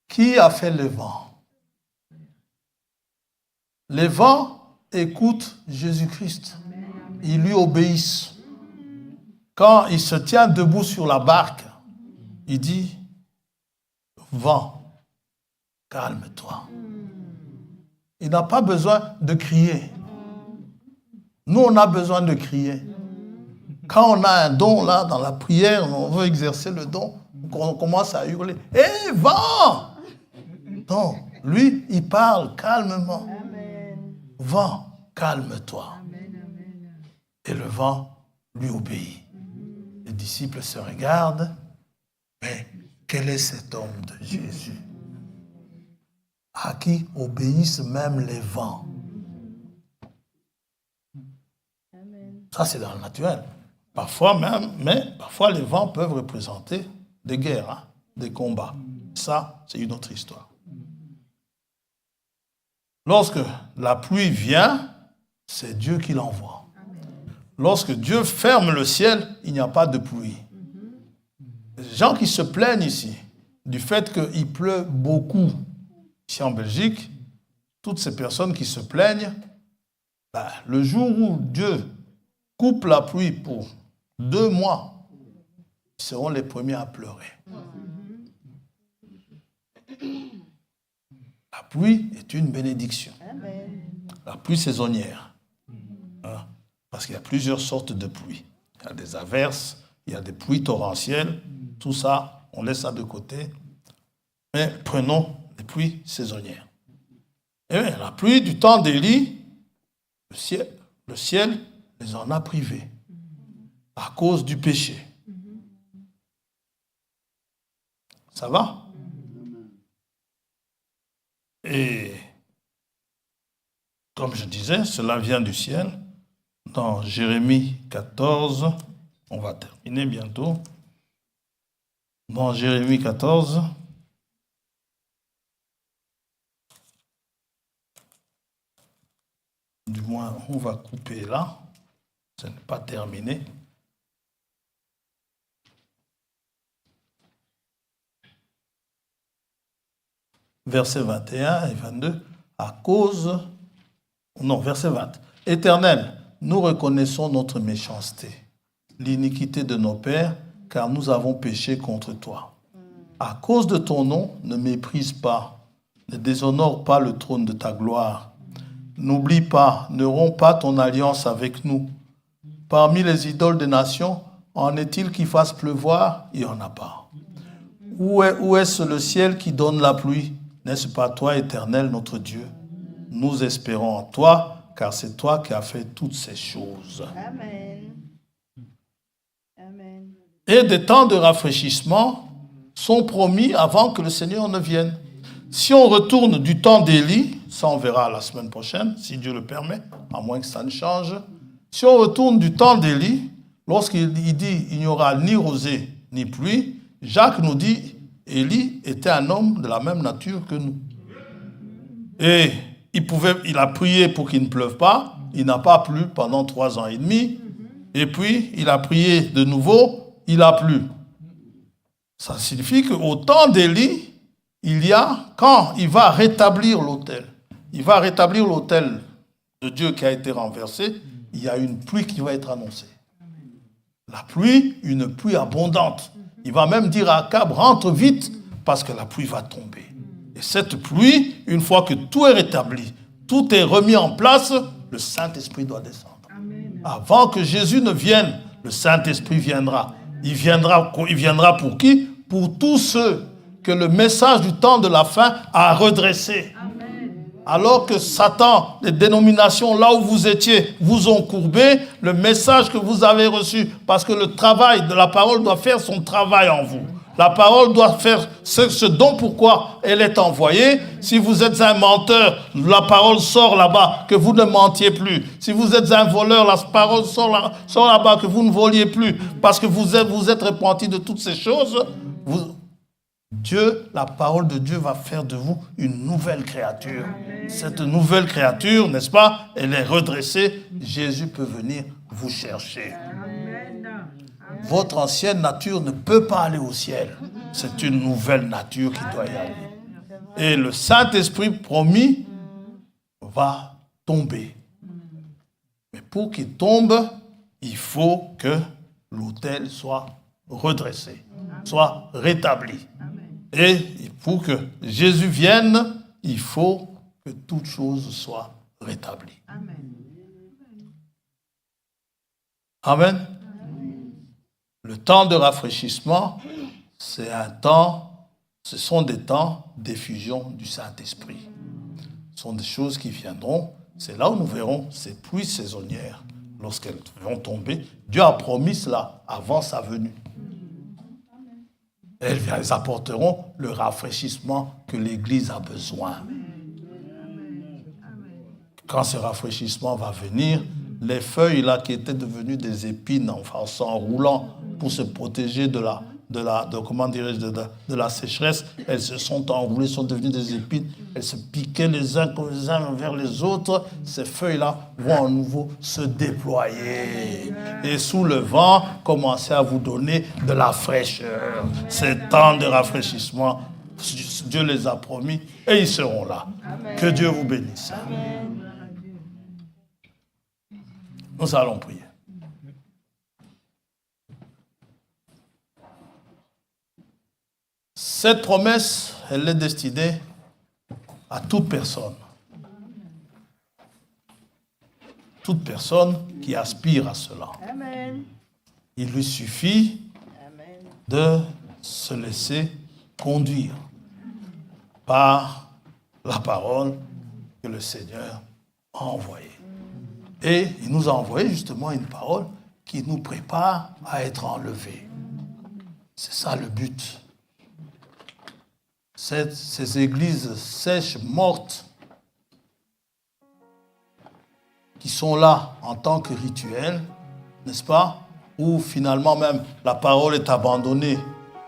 Qui a fait le vent? Les vents écoutent Jésus-Christ. Ils lui obéissent. Quand il se tient debout sur la barque, il dit, vent, calme-toi. Il n'a pas besoin de crier. Nous, on a besoin de crier. Quand on a un don, là, dans la prière, on veut exercer le don, on commence à hurler, « Hé, vent !» Non, lui, il parle calmement. Amen. Vent, calme-toi. Et le vent lui obéit. Les disciples se regardent, mais quel est cet homme de Jésus à qui obéissent même les vents? Ça, c'est dans le naturel. Parfois même, mais parfois les vents peuvent représenter des guerres, hein, des combats. Ça, c'est une autre histoire. Lorsque la pluie vient, c'est Dieu qui l'envoie. Lorsque Dieu ferme le ciel, il n'y a pas de pluie. Les gens qui se plaignent ici du fait qu'il pleut beaucoup ici en Belgique, toutes ces personnes qui se plaignent, le jour où Dieu coupe la pluie pour 2 mois, ils seront les premiers à pleurer. La pluie est une bénédiction. La pluie saisonnière. Hein? Parce qu'il y a plusieurs sortes de pluies. Il y a des averses, il y a des pluies torrentielles. Tout ça, on laisse ça de côté. Mais prenons les pluies saisonnières. Et bien, la pluie du temps d'Élie, le ciel les en a privés à cause du péché. Ça va? Et comme je disais, cela vient du ciel. Dans Jérémie 14, on va terminer bientôt. Dans Jérémie 14, du moins, on va couper là. Ce n'est pas terminé. Versets 21 et 22. Verset 20. Éternel, nous reconnaissons notre méchanceté, l'iniquité de nos pères, car nous avons péché contre toi. À cause de ton nom, ne méprise pas Ne déshonore pas le trône de ta gloire. N'oublie pas, ne romps pas ton alliance avec nous. Parmi les idoles des nations, en est-il qui fasse pleuvoir? Il n'y en a pas. Où est-ce le ciel qui donne la pluie? N'est-ce pas toi, Éternel, notre Dieu? Nous espérons en toi, car c'est toi qui as fait toutes ces choses. Amen. Amen. Et des temps de rafraîchissement sont promis avant que le Seigneur ne vienne. Si on retourne du temps d'Élie, ça on verra la semaine prochaine, si Dieu le permet, à moins que ça ne change. Si on retourne du temps d'Élie, lorsqu'il dit il n'y aura ni rosée ni pluie, Jacques nous dit Élie était un homme de la même nature que nous. Et il a prié pour qu'il ne pleuve pas, il n'a pas plu pendant 3 ans et demi, et puis il a prié de nouveau, il a plu. Ça signifie qu'au temps d'Élie, quand il va rétablir l'autel, de Dieu qui a été renversé, il y a une pluie qui va être annoncée. La pluie, une pluie abondante. Il va même dire à Akab, rentre vite, parce que la pluie va tomber. Et cette pluie, une fois que tout est rétabli, tout est remis en place, le Saint-Esprit doit descendre. Amen. Avant que Jésus ne vienne, le Saint-Esprit viendra. Il viendra pour qui? Pour tous ceux que le message du temps de la fin a redressés. Alors que Satan, les dénominations, là où vous étiez, vous ont courbé, le message que vous avez reçu, parce que le travail de la parole doit faire son travail en vous. La parole doit faire ce dont pourquoi elle est envoyée. Si vous êtes un menteur, la parole sort là-bas, que vous ne mentiez plus. Si vous êtes un voleur, la parole sort là-bas, que vous ne voliez plus. Parce que vous êtes repenti de toutes ces choses. La parole de Dieu va faire de vous une nouvelle créature. Amen. Cette nouvelle créature, n'est-ce pas, elle est redressée. Jésus peut venir vous chercher. Amen. Votre ancienne nature ne peut pas aller au ciel. C'est une nouvelle nature qui doit y aller. Et le Saint-Esprit promis va tomber. Mais pour qu'il tombe, il faut que l'autel soit redressé, soit rétabli. Et pour que Jésus vienne, il faut que toute chose soit rétablie. Amen. Amen. Le temps de rafraîchissement, ce sont des temps d'effusion du Saint-Esprit. Ce sont des choses qui viendront. C'est là où nous verrons ces pluies saisonnières. Lorsqu'elles vont tomber, Dieu a promis cela avant sa venue. Elles apporteront le rafraîchissement que l'Église a besoin. Quand ce rafraîchissement va venir, les feuilles là qui étaient devenues des épines en s'enroulant pour se protéger de la sécheresse, elles se sont enroulées, sont devenues des épines, elles se piquaient les uns vers les autres. Ces feuilles-là vont à nouveau se déployer et sous le vent commencer à vous donner de la fraîcheur. Ces temps de rafraîchissement, Dieu les a promis et ils seront là. Amen. Que Dieu vous bénisse. Amen. Nous allons prier. Cette promesse, elle est destinée à toute personne. Toute personne qui aspire à cela. Amen. Il lui suffit de se laisser conduire par la parole que le Seigneur a envoyée. Et il nous a envoyé justement une parole qui nous prépare à être enlevés. C'est ça le but. Ces églises sèches, mortes, qui sont là en tant que rituel, n'est-ce pas? Où finalement même la parole est abandonnée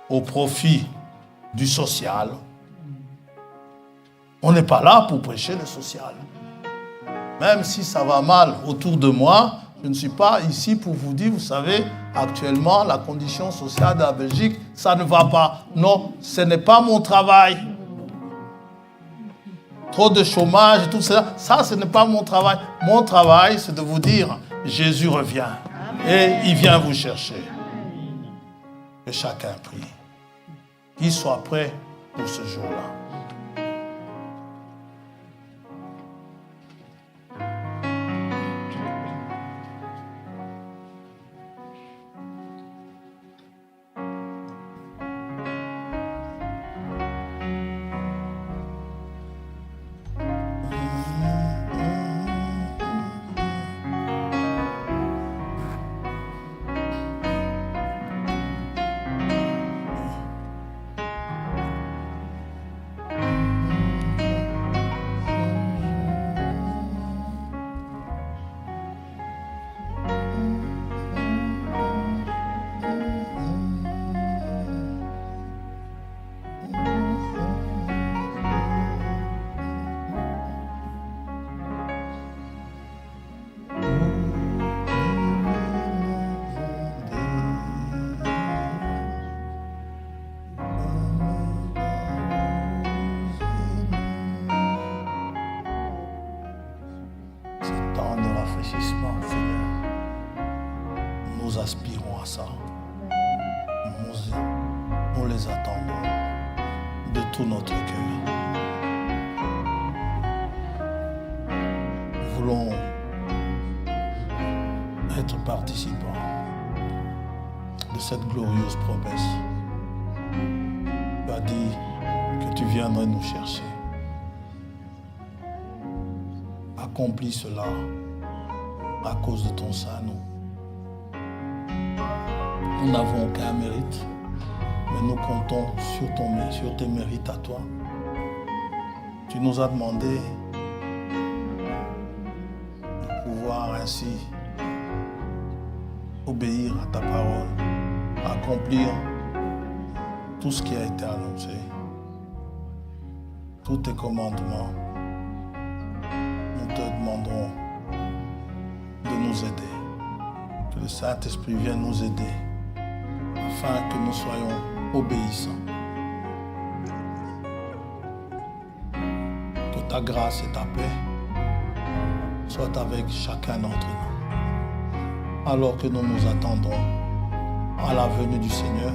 au profit du social. On n'est pas là pour prêcher le social. Même si ça va mal autour de moi, je ne suis pas ici pour vous dire, vous savez, actuellement, la condition sociale de la Belgique, ça ne va pas. Non, ce n'est pas mon travail. Trop de chômage, tout ça, ce n'est pas mon travail. Mon travail, c'est de vous dire, Jésus revient. Et il vient vous chercher. Que chacun prie. Qu'il soit prêt pour ce jour-là. à ça. Nous les attendons de tout notre cœur. Nous voulons être participants de cette glorieuse promesse. Tu as dit que tu viendrais nous chercher. Accomplis cela à cause de ton Saint-Nom. Nous n'avons aucun mérite, mais nous comptons sur tes mérites à toi. Tu nous as demandé de pouvoir ainsi obéir à ta parole, accomplir tout ce qui a été annoncé, tous tes commandements. Nous te demandons de nous aider, que le Saint-Esprit vienne nous aider, afin que nous soyons obéissants. Que ta grâce et ta paix soient avec chacun d'entre nous, alors que nous nous attendons à la venue du Seigneur,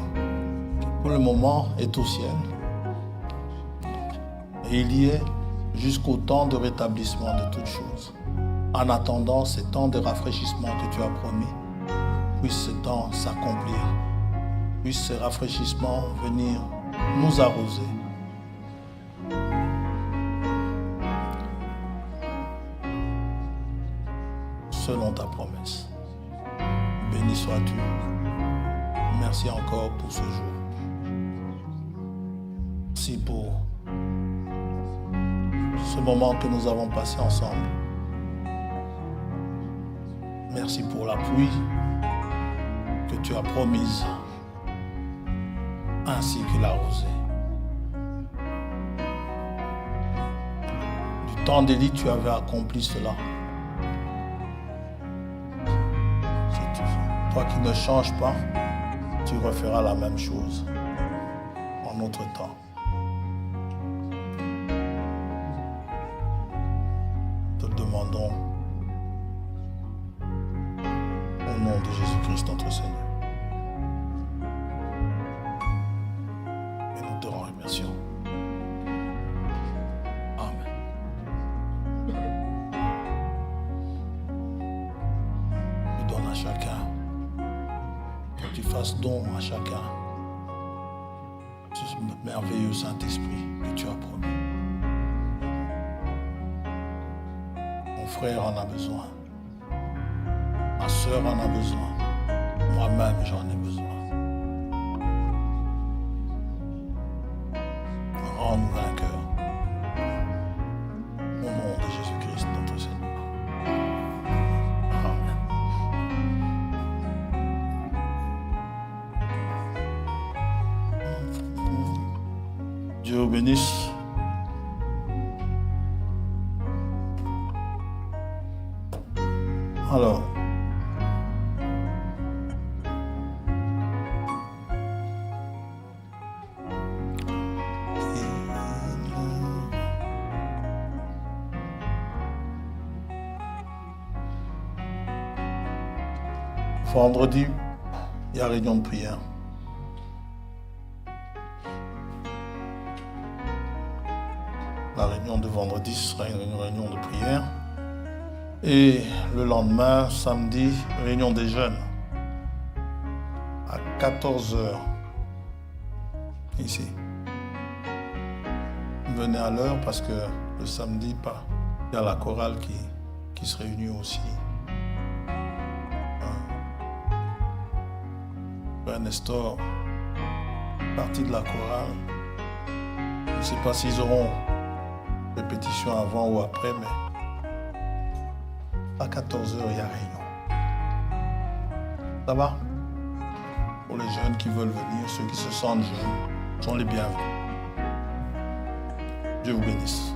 qui pour le moment est au ciel. Et il y est jusqu'au temps de rétablissement de toutes choses. En attendant ces temps de rafraîchissement que tu as promis, puisse ce temps s'accomplir. Puisse ces rafraîchissements venir nous arroser. Selon ta promesse. Béni sois-tu. Merci encore pour ce jour. Merci pour ce moment que nous avons passé ensemble. Merci pour la pluie que tu as promise, ainsi que la rosée. Du temps d'Élie, tu avais accompli cela. Toi qui ne changes pas, tu referas la même chose en notre temps. Te le demandons au nom de Jésus-Christ notre Seigneur. Et nous te remercions. Amen. Tu donnes à chacun. Que tu fasses don à chacun ce merveilleux Saint-Esprit que tu as promis. Mon frère en a besoin. Ma sœur en a besoin. Moi-même, j'en ai besoin. Rends-nous vainqueurs. Au nom de Jésus-Christ, notre Seigneur. Amen. Dieu vous bénisse. Alors, vendredi, il y a réunion de prière. La réunion de vendredi sera une réunion de prière. Et le lendemain, samedi, réunion des jeunes. À 14h. Ici. Venez à l'heure parce que le samedi, il y a la chorale qui se réunit aussi. Frère Nestor, partie de la chorale. Je ne sais pas s'ils auront répétition avant ou après, mais à 14h, il y a réunion. Ça va? Pour les jeunes qui veulent venir, ceux qui se sentent jeunes, sont les bienvenus. Dieu vous bénisse.